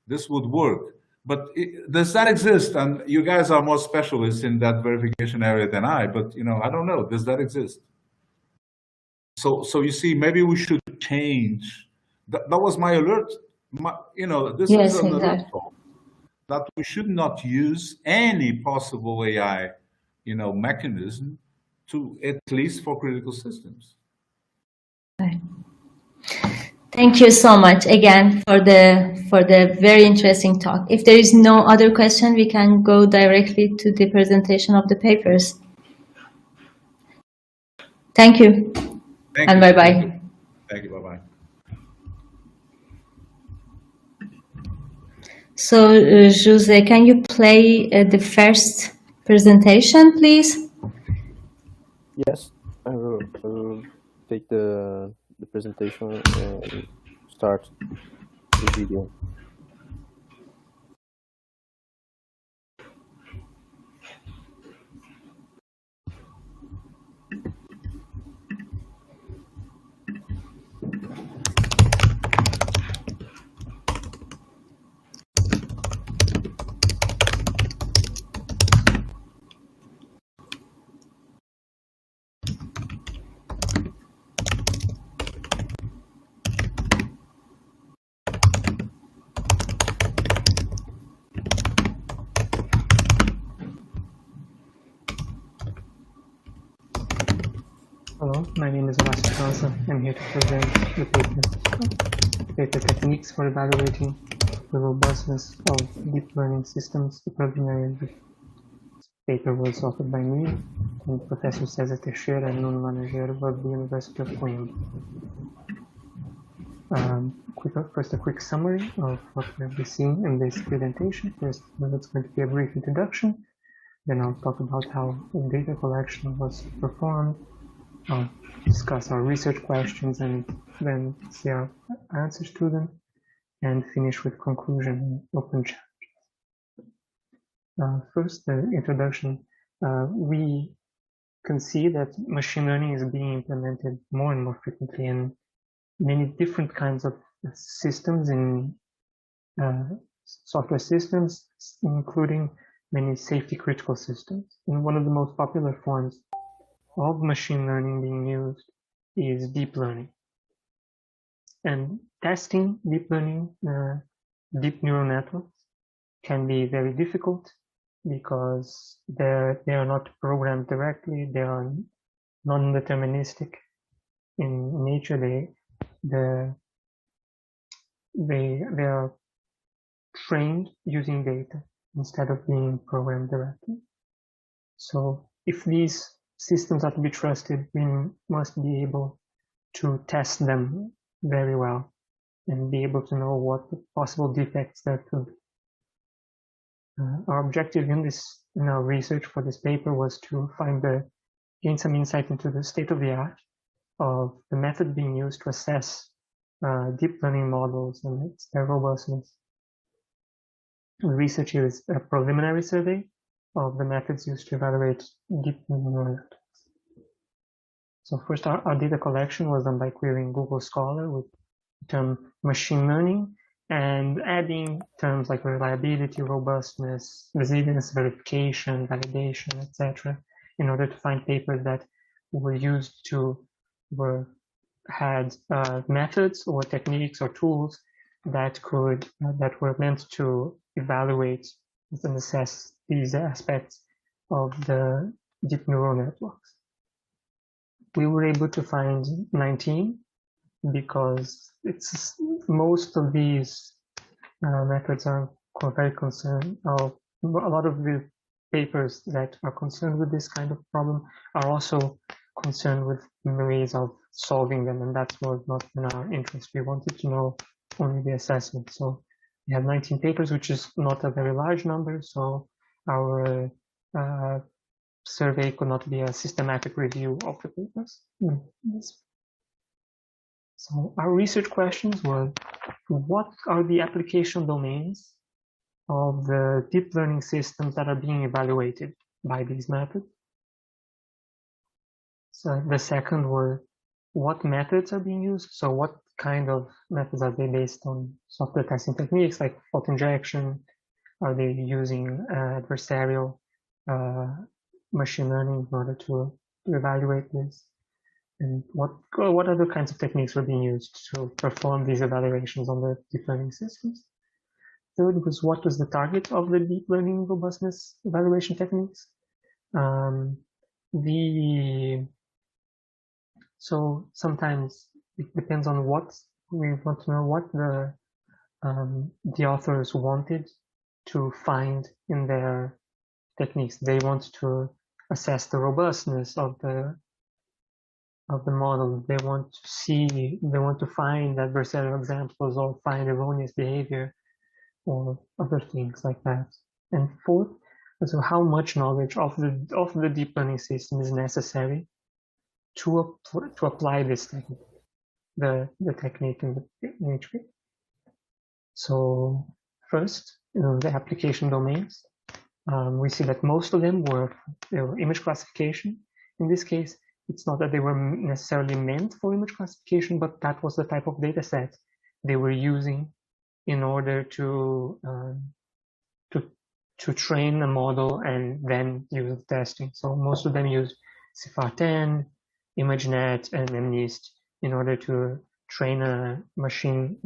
this would work. But does that exist? And you guys are more specialists in that verification area than I, but you know, I don't know, does that exist? So you see, maybe we should change. That was my alert. You know, this Yes, is an alert exactly. call that we should not use any possible AI, you know, mechanism to, at least for critical systems. Right. Thank you so much again for the very interesting talk. If there is no other question, we can go directly to the presentation of the papers. Thank you. And bye-bye. Thank you. Bye-bye. So, Jose, can you play the first presentation, please? Yes, I will take the presentation and start the video. Hello, my name is Vasco Rosa. I'm here to present the paper techniques for evaluating the robustness of deep learning systems. The preliminary paper was authored by me and Professor César Teixeira and Nuno Laranjeira of the University of Coimbra. First, a quick summary of what we'll be seeing in this presentation. First, it's going to be a brief introduction. Then I'll talk about how the data collection was performed. I'll discuss our research questions and then see our answers to them, and finish with conclusion and open challenges. First, the introduction. We can see that machine learning is being implemented more and more frequently in many different kinds of systems, in software systems, including many safety critical systems. And one of the most popular forms of machine learning being used is deep learning. And testing deep learning, deep neural networks can be very difficult because they are not programmed directly. They are non-deterministic in nature. They are trained using data instead of being programmed directly. So if these systems are to be trusted, we must be able to test them very well and be able to know what possible defects there could be. Our objective in our research for this paper was to gain some insight into the state of the art of the method being used to assess deep learning models and their robustness. The research is a preliminary survey of the methods used to evaluate deep neural networks. So first, our data collection was done by querying Google Scholar with the term machine learning and adding terms like reliability, robustness, resilience, verification, validation, etc., in order to find papers that were used had methods or techniques or tools that were meant to evaluate and assess these aspects of the deep neural networks. We were able to find 19 because most of these methods are very concerned, a lot of the papers that are concerned with this kind of problem are also concerned with ways of solving them, and that's was not in our interest. We wanted to know only the assessment. So we have 19 papers, which is not a very large number, so our survey could not be a systematic review of the papers. So our research questions were, what are the application domains of the deep learning systems that are being evaluated by these methods? So the second were, what methods are being used? So what kind of methods are they based on? Software testing techniques like fault injection? Are they using adversarial machine learning in order to evaluate this? And what other kinds of techniques were being used to perform these evaluations on the deep learning systems? Third was, what was the target of the deep learning robustness evaluation techniques? So sometimes it depends on what we want to know, what the authors wanted to find in their techniques. They want to assess the robustness of the model. They want to find adversarial examples or find erroneous behavior or other things like that. And fourth, so how much knowledge of the deep learning system is necessary to apply this technique, the technique in the HP. So first, the application domains. We see that most of them were image classification. In this case, it's not that they were necessarily meant for image classification, but that was the type of data set they were using in order to train a model and then use the testing. So most of them used CIFAR-10, ImageNet, and MNIST in order to train a machine,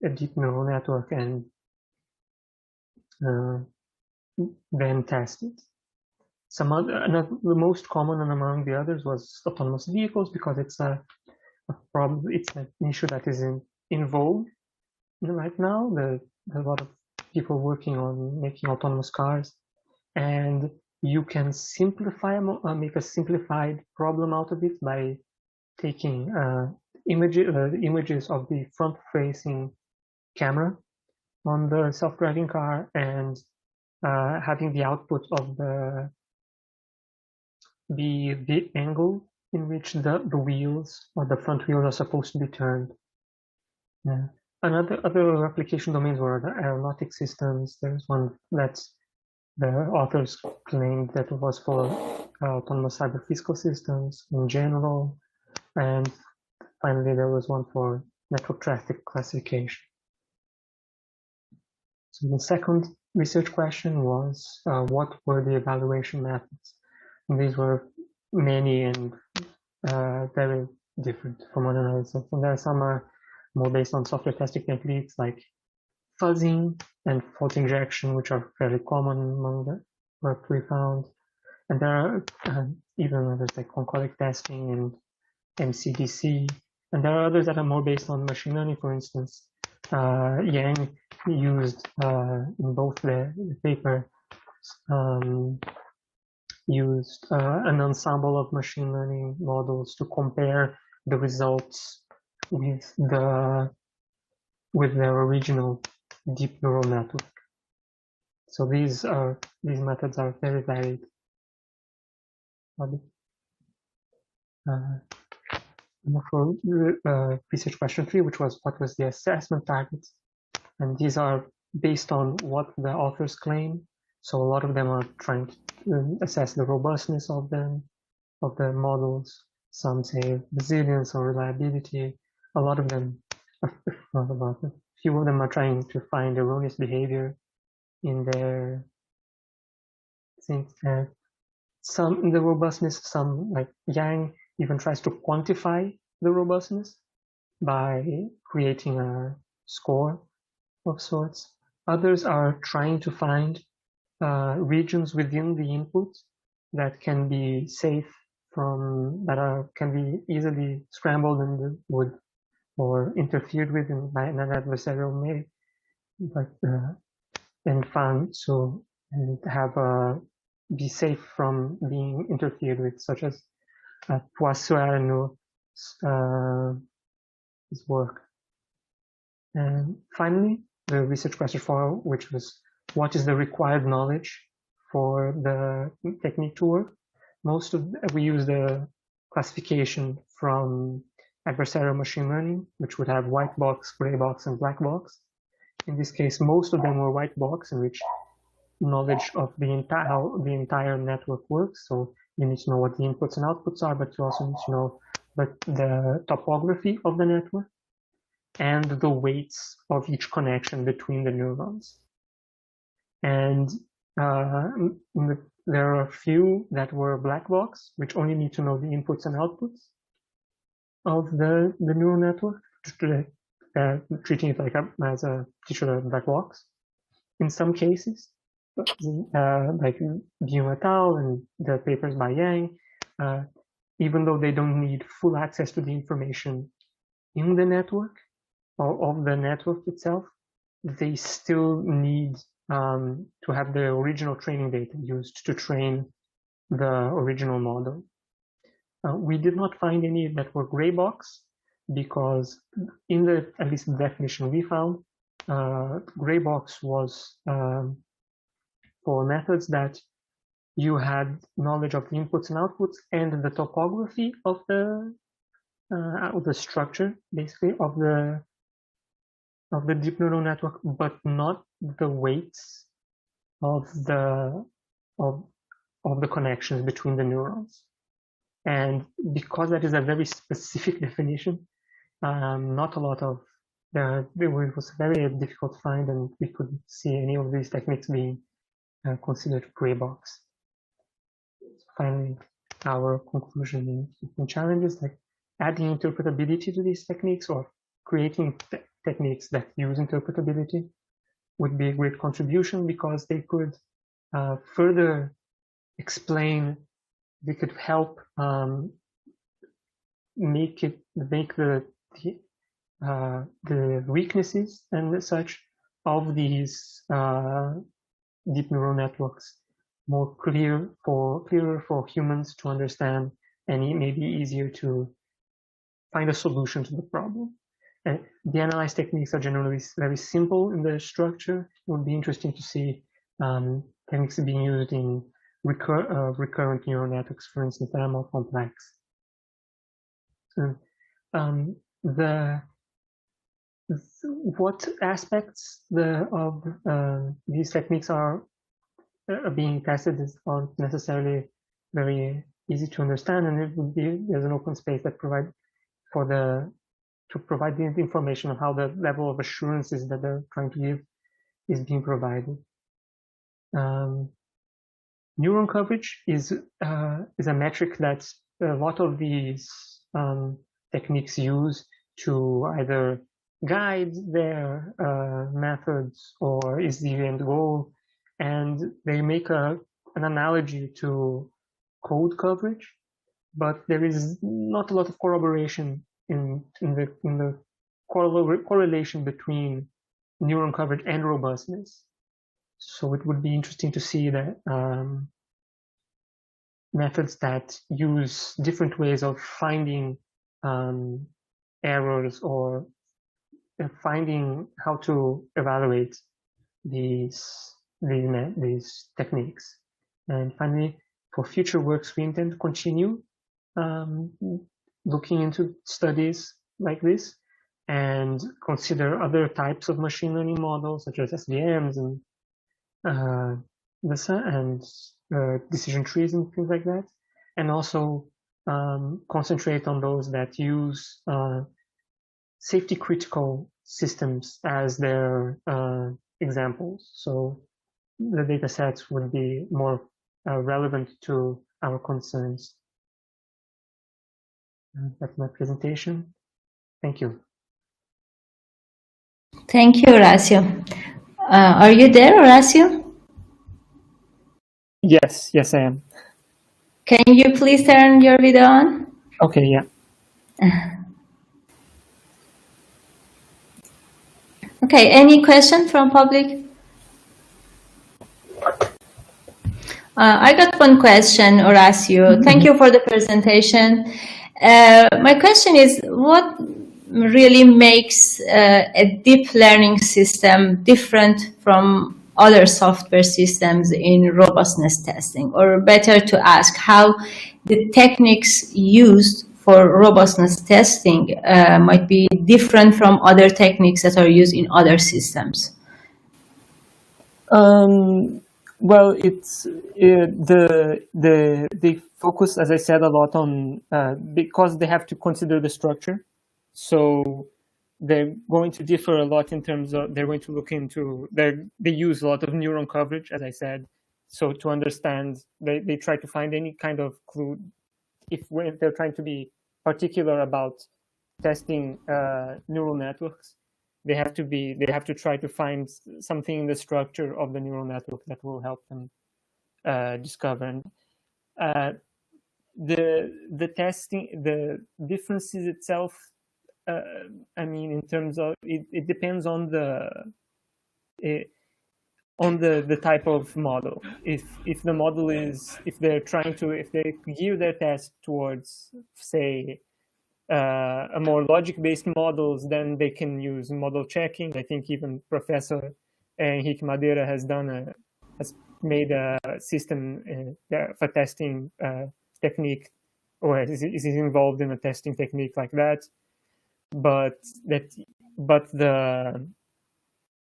a deep neural network, and then test it. The most common and among the others was autonomous vehicles, because it's a problem. It's an issue that is in vogue right now. There's a lot of people working on making autonomous cars, and you can make a simplified problem out of it by taking images of the front-facing camera on the self-driving car and having the output of the angle in which the wheels or the front wheels are supposed to be turned. Yeah. Other application domains were the aeronautic systems. There's one that the authors claimed that it was for autonomous cyber physical systems in general, and finally there was one for network traffic classification. So the second research question was, what were the evaluation methods? And these were many and very different from one another. So there are some are more based on software testing techniques like fuzzing and fault injection, which are fairly common among the work we found. And there are even others like concolic testing and MCDC. And there are others that are more based on machine learning, for instance. Yang used in both the paper used an ensemble of machine learning models to compare the results with their original deep neural network. So these methods are very varied. For research question 3, which was, what was the assessment target? And these are based on what the authors claim. So a lot of them are trying to assess the robustness of the models. Some say resilience or reliability. A lot of them, not a lot, a few of them are trying to find erroneous behavior in their things. Some in the robustness, some like Yang even tries to quantify the robustness by creating a score of sorts. Others are trying to find regions within the input that can be safe can be easily scrambled and would or interfered with by an adversarial way, but and found and have be safe from being interfered with, such as Poisson his work. And finally, the research question 4, which was, what is the required knowledge for the technique to work? We use the classification from adversarial machine learning, which would have white box, gray box, and black box. In this case, most of them were white box, in which knowledge of how the entire network works. So you need to know what the inputs and outputs are, but you also need to know the topography of the network and the weights of each connection between the neurons. And there are a few that were black box, which only need to know the inputs and outputs of the neural network, treating it like as a titular black box. In some cases, like Guillaume et al. And the papers by Yang, even though they don't need full access to the information in the network or of the network itself, they still need to have the original training data used to train the original model. We did not find any that were gray box, because in at least the definition we found, gray box was for methods that you had knowledge of the inputs and outputs and the topography of the structure, basically, of the deep neural network, but not the weights of the connections between the neurons. And because that is a very specific definition, not a lot of it was very difficult to find, and we couldn't see any of these techniques being considered gray box. Finally, our conclusion in challenges, like adding interpretability to these techniques or creating techniques that use interpretability, would be a great contribution, because they could further explain, they could help make the weaknesses and such of these deep neural networks more clearer for humans to understand, and it may be easier to find a solution to the problem. And the analyzed techniques are generally very simple in their structure. It would be interesting to see techniques being used in recurrent neural networks, for instance, that are more complex. What aspects of these techniques are being tested aren't necessarily very easy to understand, and there's an open space that provide the information of how the level of assurances that they're trying to give is being provided. Neuron coverage is a metric that a lot of these techniques use to either guide their methods or is the end goal, and they make an analogy to code coverage, but there is not a lot of corroboration in the correlation between neuron coverage and robustness. So it would be interesting to see that methods that use different ways of finding errors or finding how to evaluate these techniques. And finally, for future works, we intend to continue looking into studies like this and consider other types of machine learning models, such as SVMs and decision trees and things like that, and also concentrate on those that use safety critical systems as their examples. So the data sets would be more relevant to our concerns. That's my presentation. Thank you. Thank you, Horacio. Are you there, Horacio? Yes, I am. Can you please turn your video on? Okay, yeah. Okay, any question from public? I got one question, Horacio. Thank you for the presentation. My question is, what really makes a deep learning system different from other software systems in robustness testing? Or better to ask, how the techniques used for robustness testing might be different from other techniques that are used in other systems? Well, it's they focus, as I said, a lot on because they have to consider the structure, so they're going to differ a lot in terms of they're going to look into they use a lot of neuron coverage, as I said, so to understand they try to find any kind of clue if they're trying to be particular about testing neural networks. They have to try to find something in the structure of the neural network that will help them discover. And the testing, the differences itself, I mean, in terms of it depends on the type of model. If the model is, if they gear their test towards, say, a more logic-based models, then they can use model checking. I think even Professor Henrique Madeira has made a system for testing technique, or is involved in a testing technique like that. But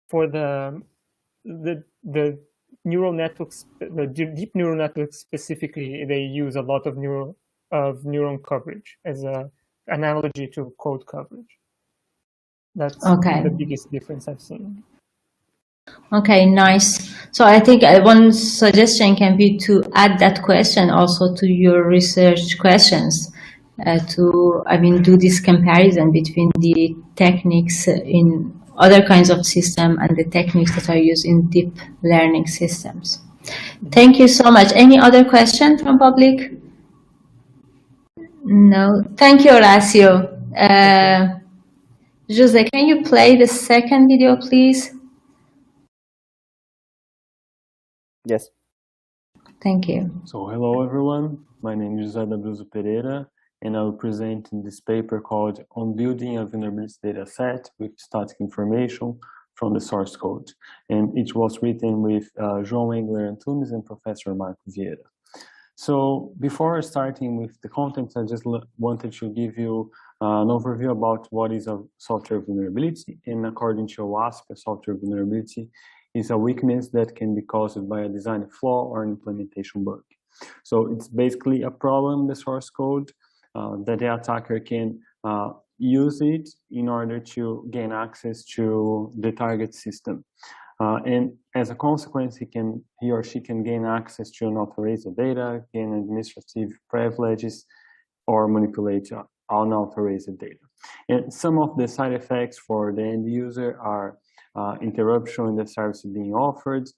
for the neural networks, the deep neural networks specifically, they use a lot of neuron coverage as a analogy to code coverage. That's okay. The biggest difference I've seen. Okay, nice. So I think one suggestion can be to add that question also to your research questions, do this comparison between the techniques in other kinds of system and the techniques that are used in deep learning systems. Thank you so much. Any other question from public? No. Thank you, Horacio. Jose, can you play the second video, please? Yes. Thank you. So hello everyone, my name is José Dabuso Pereira, and I will present in this paper called On Building a Vulnerability Data Set with Static Information from the Source Code. And it was written with João Engler Antunes and Professor Marco Vieira. So before starting with the content, I just wanted to give you an overview about what is a software vulnerability. And according to OWASP, a software vulnerability is a weakness that can be caused by a design flaw or an implementation bug. So it's basically a problem in the source code that the attacker can use it in order to gain access to the target system. And as a consequence, he or she can gain access to unauthorized data, gain administrative privileges, or manipulate unauthorized data. And some of the side effects for the end user are interruption in the service being offered,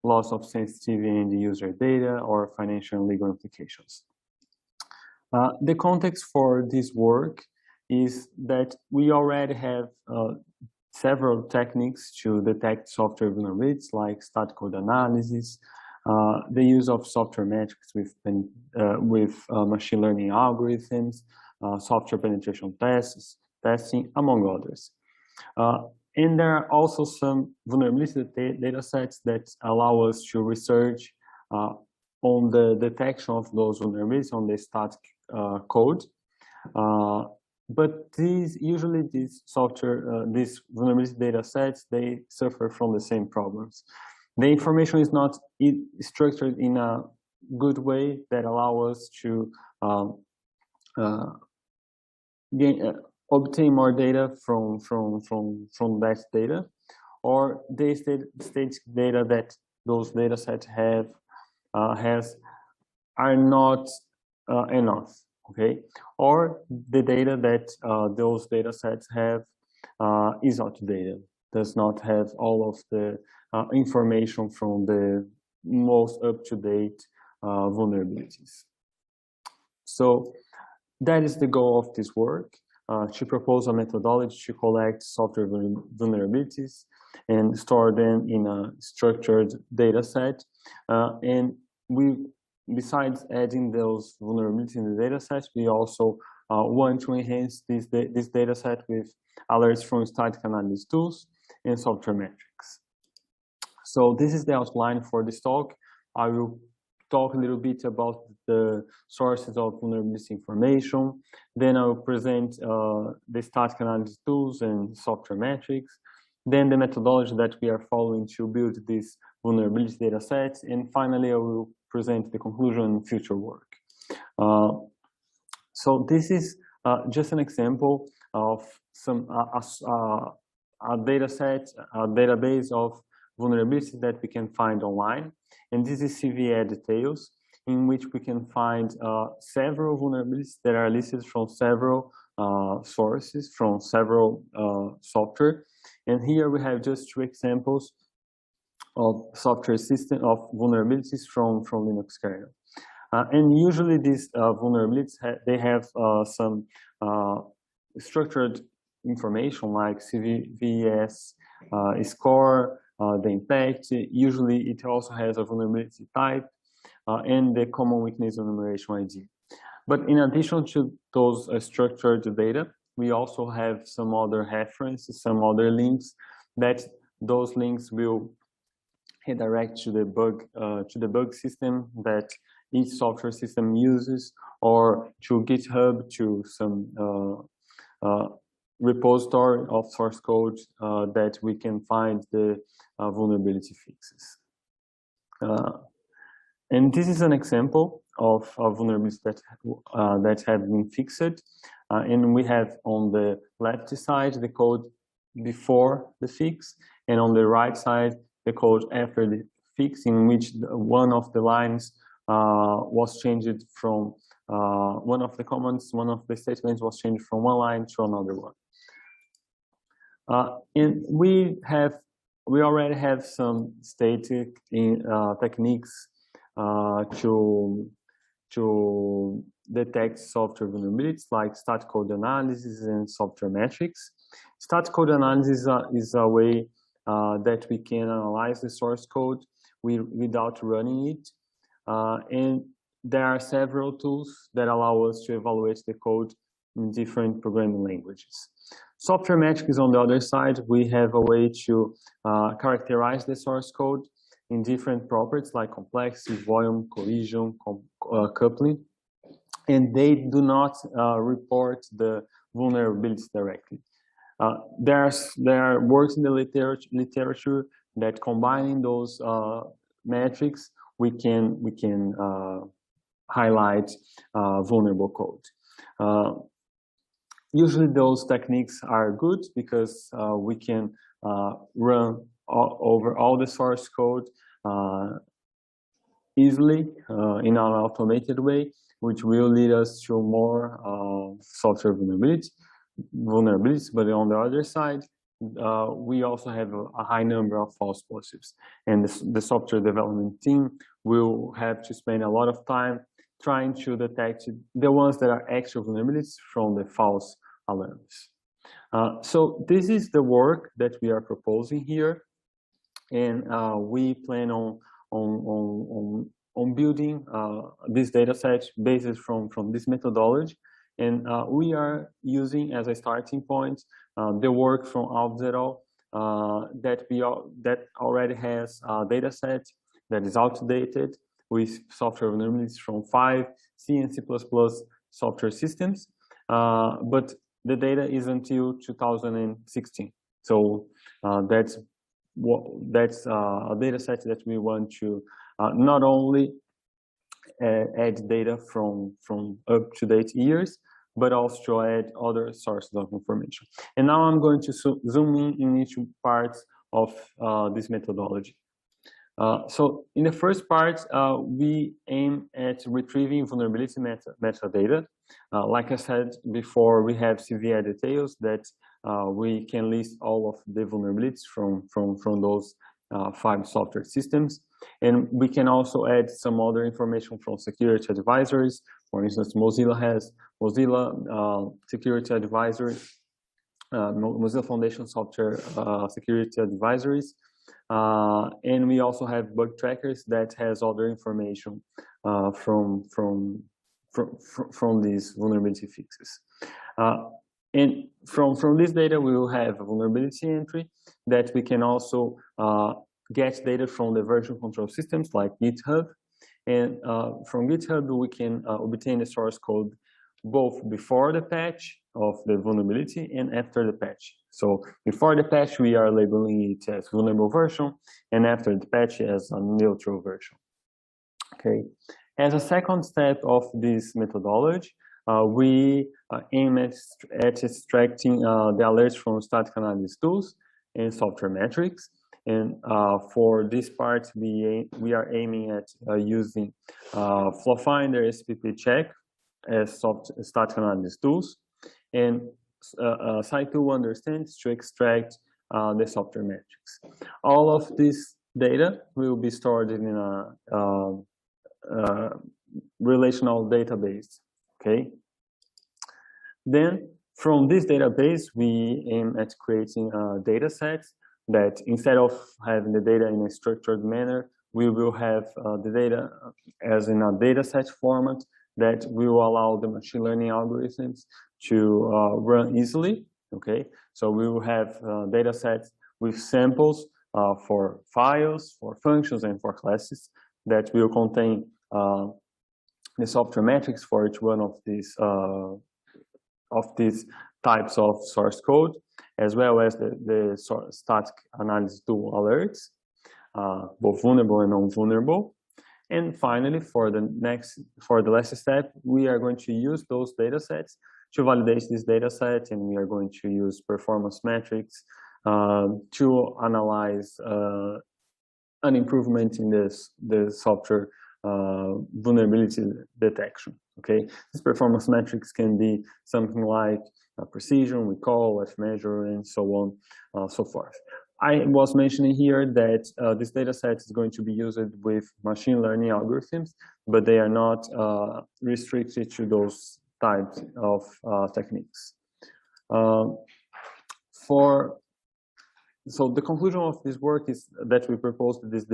loss of sensitive end user data, or financial and legal implications. The context for this work is that we already have several techniques to detect software vulnerabilities, like static code analysis, the use of software metrics with machine learning algorithms, software penetration testing, among others. And there are also some vulnerability data sets that allow us to research on the detection of those vulnerabilities on the static code. But these vulnerability data sets, they suffer from the same problems. The information is not structured in a good way that allow us to obtain more data from that data, or the state data that those data sets have are not enough. Okay, or the data that those data sets have is outdated, does not have all of the information from the most up-to-date vulnerabilities. So that is the goal of this work. to propose a methodology to collect software vulnerabilities and store them in a structured data set. And besides adding those vulnerabilities in the data set, we also want to enhance this data set with alerts from static analysis tools and software metrics. So this is the outline for this talk. I will talk a little bit about the sources of vulnerability information. Then I will present the static analysis tools and software metrics. Then the methodology that we are following to build these vulnerability data sets. And finally, I will present the conclusion and future work. So this is just an example of some a data set, a database of vulnerabilities that we can find online. And this is CVE details, in which we can find several vulnerabilities that are listed from several sources, from several software. And here we have just two examples of software system of vulnerabilities from Linux kernel. And usually these vulnerabilities, they have some structured information like CVEs score, the impact. Usually it also has a vulnerability type and the common weakness enumeration ID. But in addition to those structured data, we also have some other references, some other links that those links will redirect to the bug system that each software system uses, or to GitHub, to some repository of source code that we can find the vulnerability fixes. And this is an example of vulnerabilities that have been fixed. And we have on the left side the code before the fix, and on the right side the code after the fix, in which one of the lines was changed from one of the comments, one of the statements was changed from one line to another one. And we already have some static techniques to detect software vulnerabilities, like static code analysis and software metrics. Static code analysis is a way that we can analyze the source code without running it. And there are several tools that allow us to evaluate the code in different programming languages. Software metrics, on the other side, we have a way to characterize the source code in different properties like complexity, volume, cohesion, coupling, and they do not report the vulnerabilities directly. There are works in the literature that combining those metrics, we can highlight vulnerable code. Usually those techniques are good because we can run over all the source code easily in an automated way, which will lead us to more software vulnerabilities. But on the other side, we also have a high number of false positives, and the software development team will have to spend a lot of time trying to detect the ones that are actual vulnerabilities from the false alarms. So this is the work that we are proposing here, and we plan on building this data set based from this methodology. And we are using as a starting point the work from Alvzero that already has a data set that is outdated with software vulnerabilities from 5 C and C++ software systems, but the data is until 2016. So that's a data set that we want to not only add data from up-to-date years, but also add other sources of information. And now I'm going to zoom in each part of this methodology. So in the first part, we aim at retrieving vulnerability metadata. Like I said before, we have CVE details that we can list all of the vulnerabilities from those 5 software systems. And we can also add some other information from security advisories. For instance, Mozilla has Mozilla Security Advisory, Mozilla Foundation Software Security Advisories. And we also have bug trackers that has other information from these vulnerability fixes. And from this data, we will have a vulnerability entry that we can also get data from the version control systems like GitHub. And from GitHub, we can obtain the source code both before the patch of the vulnerability and after the patch. So before the patch, we are labeling it as vulnerable version, and after the patch as a neutral version. Okay. As a second step of this methodology, we aim at extracting the alerts from static analysis tools and software metrics. And for this part, we are aiming at using FlowFinder, SPP check as static analysis tools, and Sci2 understands to extract the software metrics. All of this data will be stored in a relational database. Okay. Then from this database, we aim at creating data sets that instead of having the data in a structured manner, we will have the data as in a data set format that will allow the machine learning algorithms to run easily. Okay, so we will have data sets with samples for files, for functions, and for classes that will contain the software metrics for each one of these types of source code, as well as the static analysis tool alerts, both vulnerable and non-vulnerable. And finally, for the last step, we are going to use those data sets to validate this data set, and we are going to use performance metrics to analyze an improvement in the software vulnerability detection. Okay, these performance metrics can be something like precision, recall, F measure, and so on, so forth. I was mentioning here that this data set is going to be used with machine learning algorithms, but they are not restricted to those types of techniques. So the conclusion of this work is that we proposed this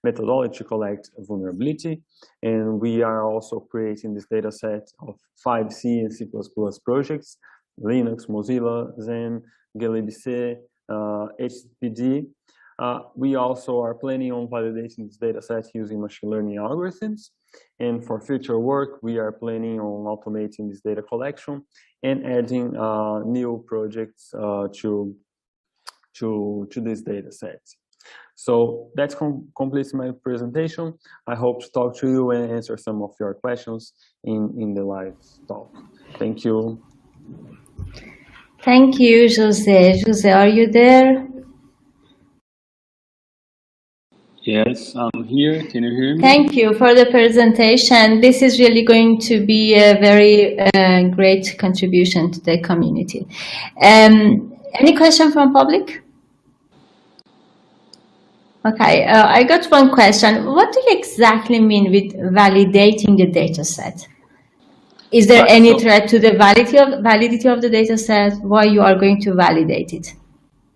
methodology to collect vulnerability, and we are also creating this data set of 5 C and C++ projects: Linux, Mozilla, Zen, LADC, HTTPD. We also are planning on validating this data set using machine learning algorithms. And for future work, we are planning on automating this data collection and adding new projects to this data set. So that completes my presentation. I hope to talk to you and answer some of your questions in the live talk. Thank you. Thank you, Jose. Jose, are you there? Yes, I'm here. Can you hear me? Thank you for the presentation. This is really going to be a very great contribution to the community. Any question from public? Okay, I got one question. What do you exactly mean with validating the data set? Is there any threat to the validity of the data set? Why you are going to validate it?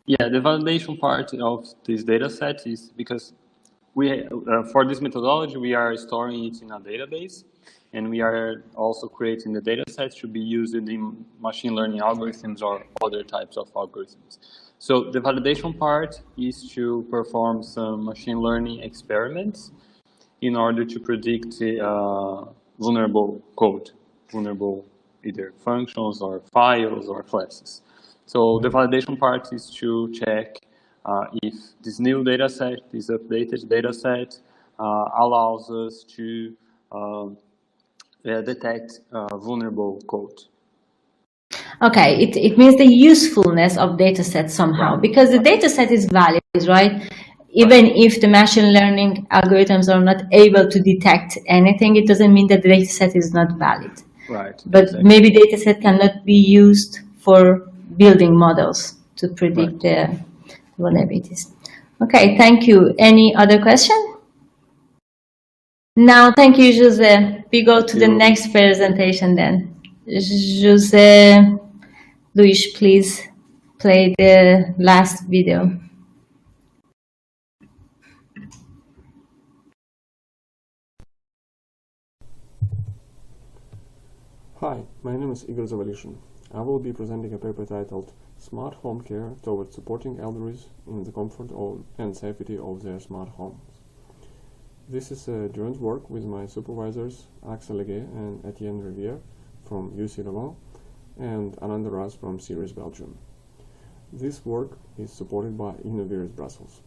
Yeah, the validation part of this data set is because we, for this methodology, we are storing it in a database, and we are also creating the data set to be used in machine learning algorithms or other types of algorithms. So the validation part is to perform some machine learning experiments in order to predict vulnerable code, vulnerable either functions or files or classes. So the validation part is to check if this new data set, this updated data set, allows us to detect vulnerable code. Okay, it means the usefulness of data set somehow, because the data set is valid, right? Even if the machine learning algorithms are not able to detect anything, it doesn't mean that the data set is not valid. Right. But maybe data set cannot be used for building models to predict the vulnerabilities. Okay, thank you. Any other question? Now, thank you, Jose. We go to the next presentation then. Jose Luis, please play the last video. Hi, my name is Igor Zavalishin. I will be presenting a paper titled Smart Home Care Towards Supporting Elderly in the Comfort and Safety of Their Smart Homes. This is a joint work with my supervisors Axel Leguet and Etienne Rivière from UC Le Mans and Ananda Ras from Ceres, Belgium. This work is supported by Innovirus Brussels.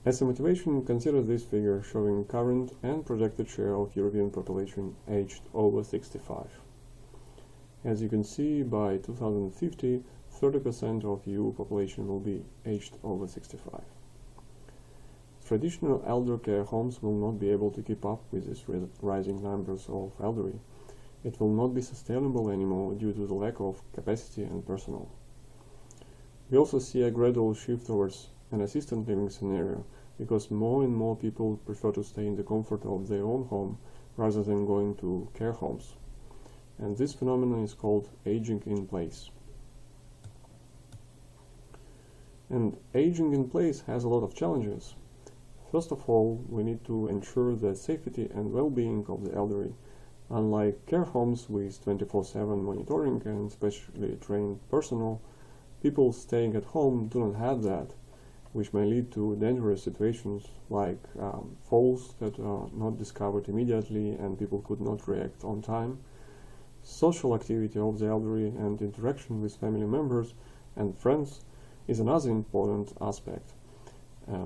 As a motivation, consider this figure showing current and projected share of European population aged over 65. As you can see, by 2050, 30% of EU population will be aged over 65. Traditional elder care homes will not be able to keep up with these rising numbers of elderly. It will not be sustainable anymore due to the lack of capacity and personnel. We also see a gradual shift towards an assisted living scenario, because more and more people prefer to stay in the comfort of their own home rather than going to care homes. And this phenomenon is called aging in place. And aging in place has a lot of challenges. First of all, we need to ensure the safety and well-being of the elderly. Unlike care homes with 24/7 monitoring and specially trained personnel, people staying at home do not have that, which may lead to dangerous situations like falls that are not discovered immediately and people could not react on time. Social activity of the elderly and interaction with family members and friends is another important aspect.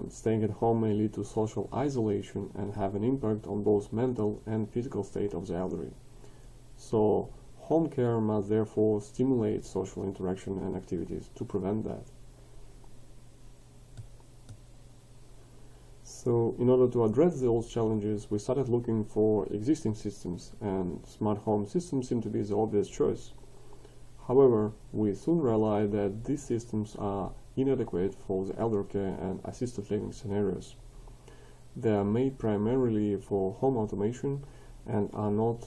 Staying at home may lead to social isolation and have an impact on both mental and physical state of the elderly. So, home care must therefore stimulate social interaction and activities to prevent that. So, in order to address those challenges, we started looking for existing systems, and smart home systems seem to be the obvious choice. However, we soon realized that these systems are inadequate for the elder care and assisted living scenarios. They are made primarily for home automation and are not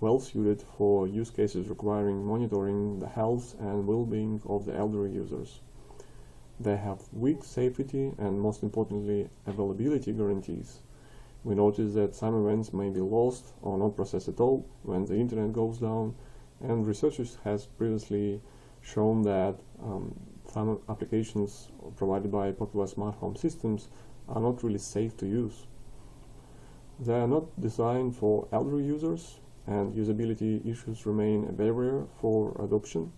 well suited for use cases requiring monitoring the health and well-being of the elderly users. They have weak safety and, most importantly, availability guarantees. We notice that some events may be lost or not processed at all when the internet goes down, and researchers has previously shown that some applications provided by popular smart home systems are not really safe to use. They are not designed for elderly users, and usability issues remain a barrier for adoption.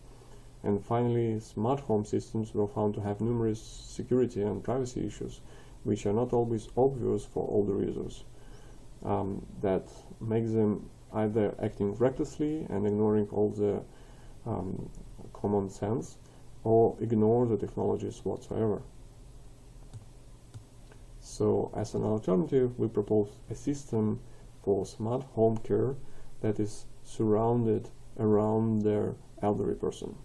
And finally, smart home systems were found to have numerous security and privacy issues, which are not always obvious for older users, that makes them either acting recklessly and ignoring all the common sense, or ignore the technologies whatsoever. So, as an alternative, we propose a system for smart home care that is surrounded around their elderly person.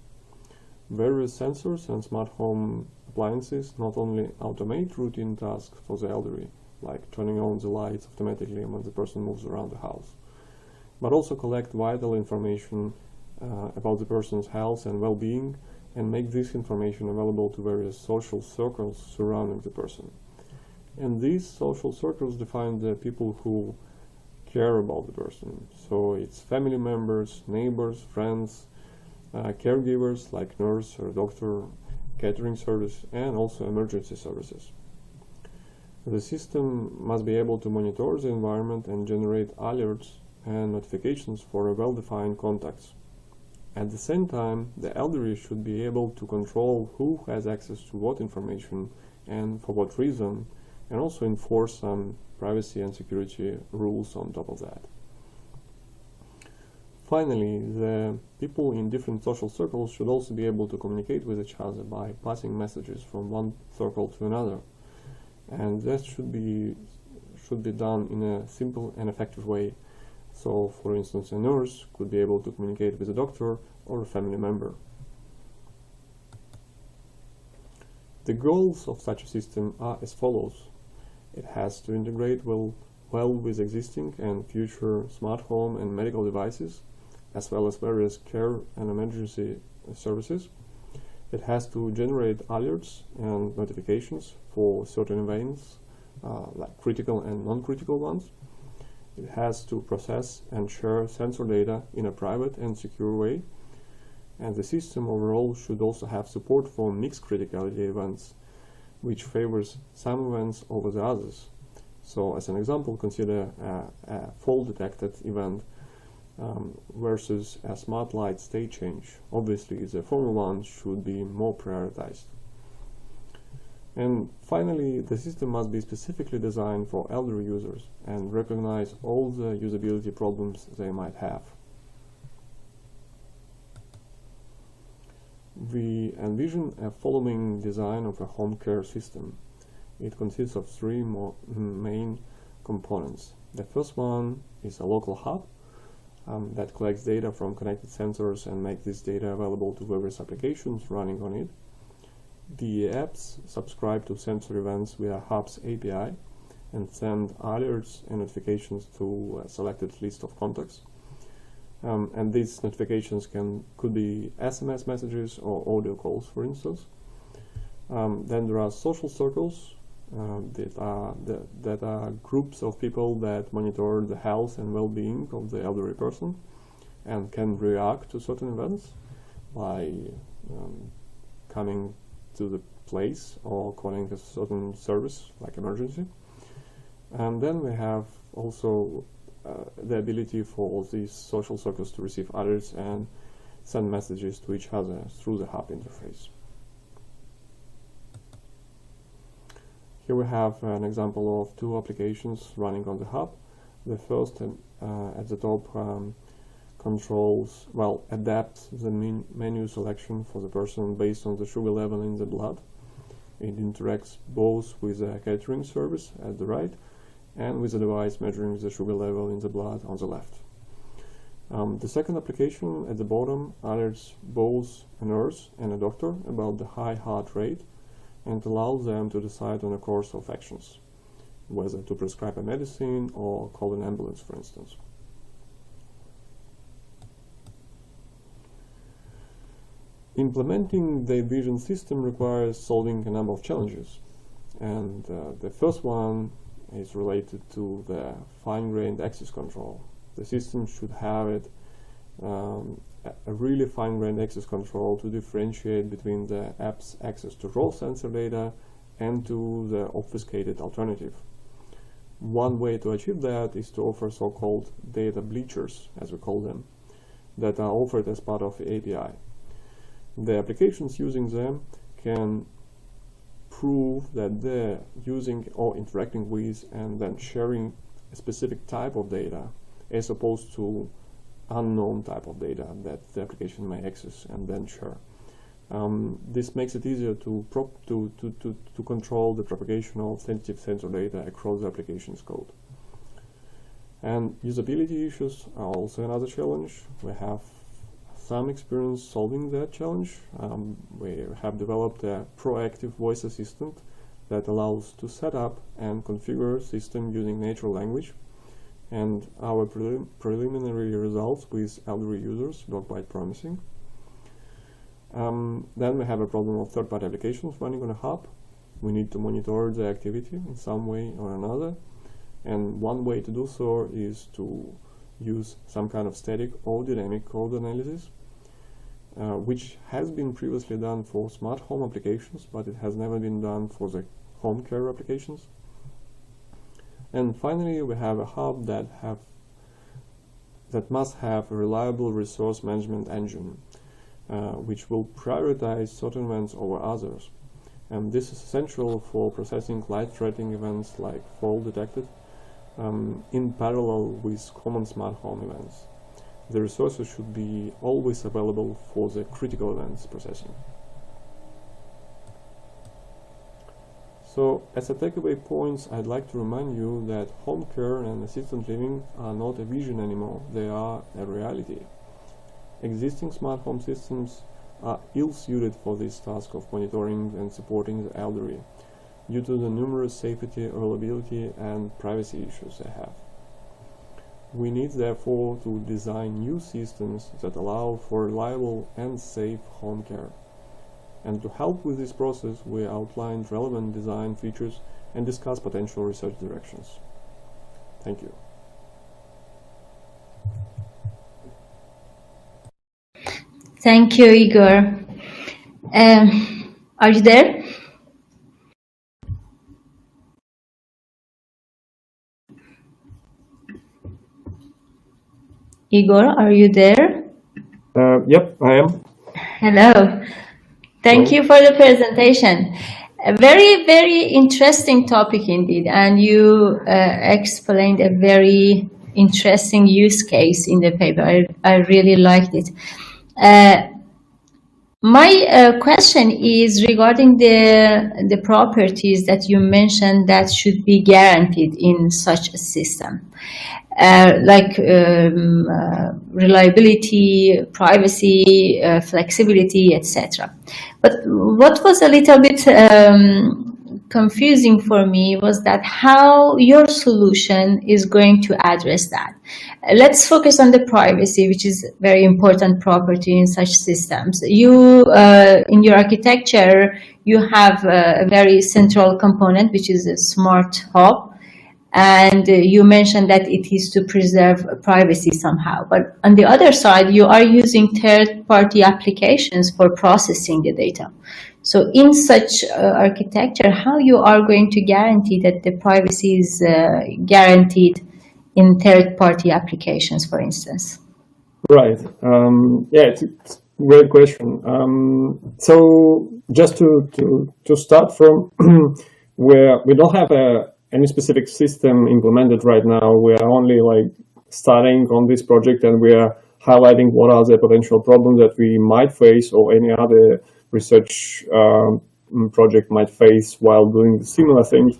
Various sensors and smart home appliances not only automate routine tasks for the elderly, like turning on the lights automatically when the person moves around the house, but also collect vital information about the person's health and well-being and make this information available to various social circles surrounding the person. And these social circles define the people who care about the person. So it's family members, neighbors, friends, caregivers like nurse or doctor, catering service, and also emergency services. The system must be able to monitor the environment and generate alerts and notifications for well-defined contacts. At the same time, the elderly should be able to control who has access to what information and for what reason, and also enforce some privacy and security rules on top of that. Finally, the people in different social circles should also be able to communicate with each other by passing messages from one circle to another, and that should be done in a simple and effective way. So, for instance, a nurse could be able to communicate with a doctor or a family member. The goals of such a system are as follows. It has to integrate well with existing and future smart home and medical devices, as well as various care and emergency services. It has to generate alerts and notifications for certain events, like critical and non-critical ones. It has to process and share sensor data in a private and secure way. And the system overall should also have support for mixed criticality events, which favors some events over the others. So, as an example, consider a fall-detected event versus a smart light state change. Obviously, the former one should be more prioritized. And finally, the system must be specifically designed for elderly users and recognize all the usability problems they might have. We envision a following design of a home care system. It consists of three main components. The first one is a local hub that collects data from connected sensors and makes this data available to various applications running on it. The apps subscribe to sensor events via Hub's API and send alerts and notifications to a selected list of contacts. And these notifications could be SMS messages or audio calls, for instance. Then there are social circles that are groups of people that monitor the health and well-being of the elderly person and can react to certain events by coming to the place or calling a certain service like emergency. And then we have also the ability for all these social circles to receive alerts and send messages to each other through the hub interface. Here we have an example of two applications running on the hub. The first at the top adapts the menu selection for the person based on the sugar level in the blood. It interacts both with a catering service at the right and with a device measuring the sugar level in the blood on the left. The second application at the bottom alerts both a nurse and a doctor about the high heart rate and allows them to decide on a course of actions, whether to prescribe a medicine or call an ambulance, for instance. Implementing the vision system requires solving a number of challenges, and the first one is related to the fine-grained access control. The system should have a really fine-grained access control to differentiate between the app's access to raw sensor data and to the obfuscated alternative. One way to achieve that is to offer so-called data bleachers, as we call them, that are offered as part of the API. The applications using them can prove that they're using or interacting with and then sharing a specific type of data as opposed to unknown type of data that the application may access and then share. This makes it easier to control the propagation of sensitive sensor data across the application's code. And usability issues are also another challenge. We have some experience solving that challenge. We have developed a proactive voice assistant that allows to set up and configure system using natural language. And our preliminary results with elderly users look quite promising. Then we have a problem of third-party applications running on a hub. We need to monitor the activity in some way or another. And one way to do so is to use some kind of static or dynamic code analysis, which has been previously done for smart home applications, but it has never been done for the home care applications. And finally, we have a hub that must have a reliable resource management engine, which will prioritize certain events over others. And this is essential for processing life-threatening events like fall detected in parallel with common smart home events. The resources should be always available for the critical events processing. So, as a takeaway points, I'd like to remind you that home care and assisted living are not a vision anymore, they are a reality. Existing smart home systems are ill-suited for this task of monitoring and supporting the elderly due to the numerous safety, reliability, and privacy issues they have. We need, therefore, to design new systems that allow for reliable and safe home care. And to help with this process, we outlined relevant design features and discussed potential research directions. Thank you. Thank you, Igor. Are you there? Igor, are you there? Yep, I am. Hello. Thank you for the presentation. A very, very interesting topic indeed, and you explained a very interesting use case in the paper. I really liked it. My question is regarding the properties that you mentioned that should be guaranteed in such a system, like reliability, privacy, flexibility, etc. But what was a little bit confusing for me was that how your solution is going to address that. Let's focus on the privacy, which is a very important property in such systems. You, in your architecture, you have a very central component, which is a smart hub. And you mentioned that it is to preserve privacy somehow. But on the other side, you are using third-party applications for processing the data. So in such architecture, how you are going to guarantee that the privacy is guaranteed in third-party applications, for instance? Right. Yeah, it's a great question. So just to start from where we don't have any specific system implemented right now. We are only starting on this project, and we are highlighting what are the potential problems that we might face or any other research project might face while doing similar things.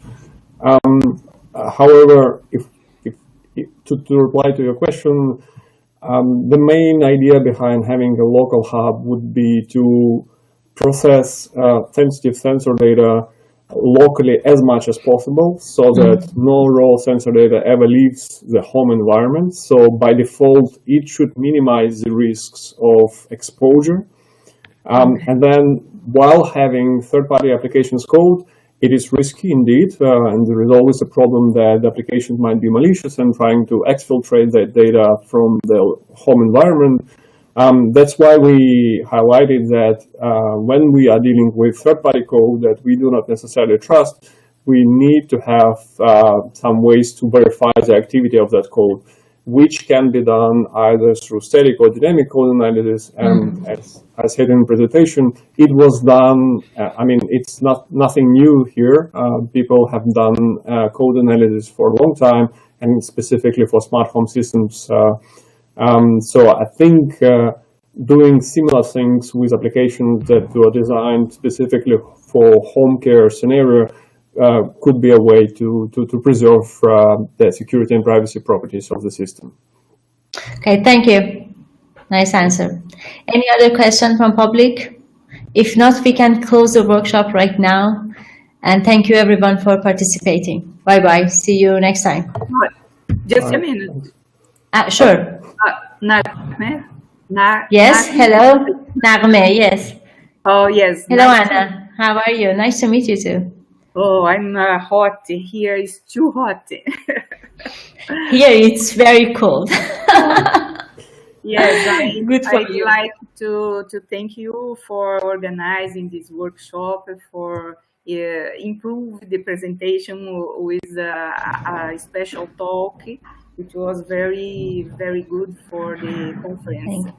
However, to reply to your question, the main idea behind having a local hub would be to process sensitive sensor data locally as much as possible, so that no raw sensor data ever leaves the home environment. So by default, it should minimize the risks of exposure. And then while having third-party applications code, it is risky indeed, and there is always a problem that the application might be malicious and trying to exfiltrate that data from the home environment. That's why we highlighted that when we are dealing with third-party code that we do not necessarily trust, we need to have some ways to verify the activity of that code, which can be done either through static or dynamic code analysis. And as I said in the presentation, it was done, I mean, it's nothing new here. People have done code analysis for a long time, and specifically for smart home systems. So I think doing similar things with applications that were designed specifically for home care scenario could be a way to preserve the security and privacy properties of the system. Okay, thank you. Nice answer. Any other question from public? If not, we can close the workshop right now. And thank you everyone for participating. Bye-bye. See you next time. Just a minute. Sure. Nagme? Yes, hello. Nagme, yes. Oh, yes. Hello, Anna. How are you? Nice to meet you too. Oh, I'm hot. Here is too hot. Here it's very cold. Yes, I'd you. like to thank you for organizing this workshop, for improve the presentation with a special talk, which was very, very good for the conference.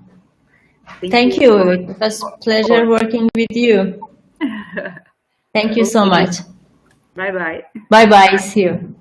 Thank you. It was a pleasure working with you. Thank you so much. Bye-bye. Bye-bye. See you.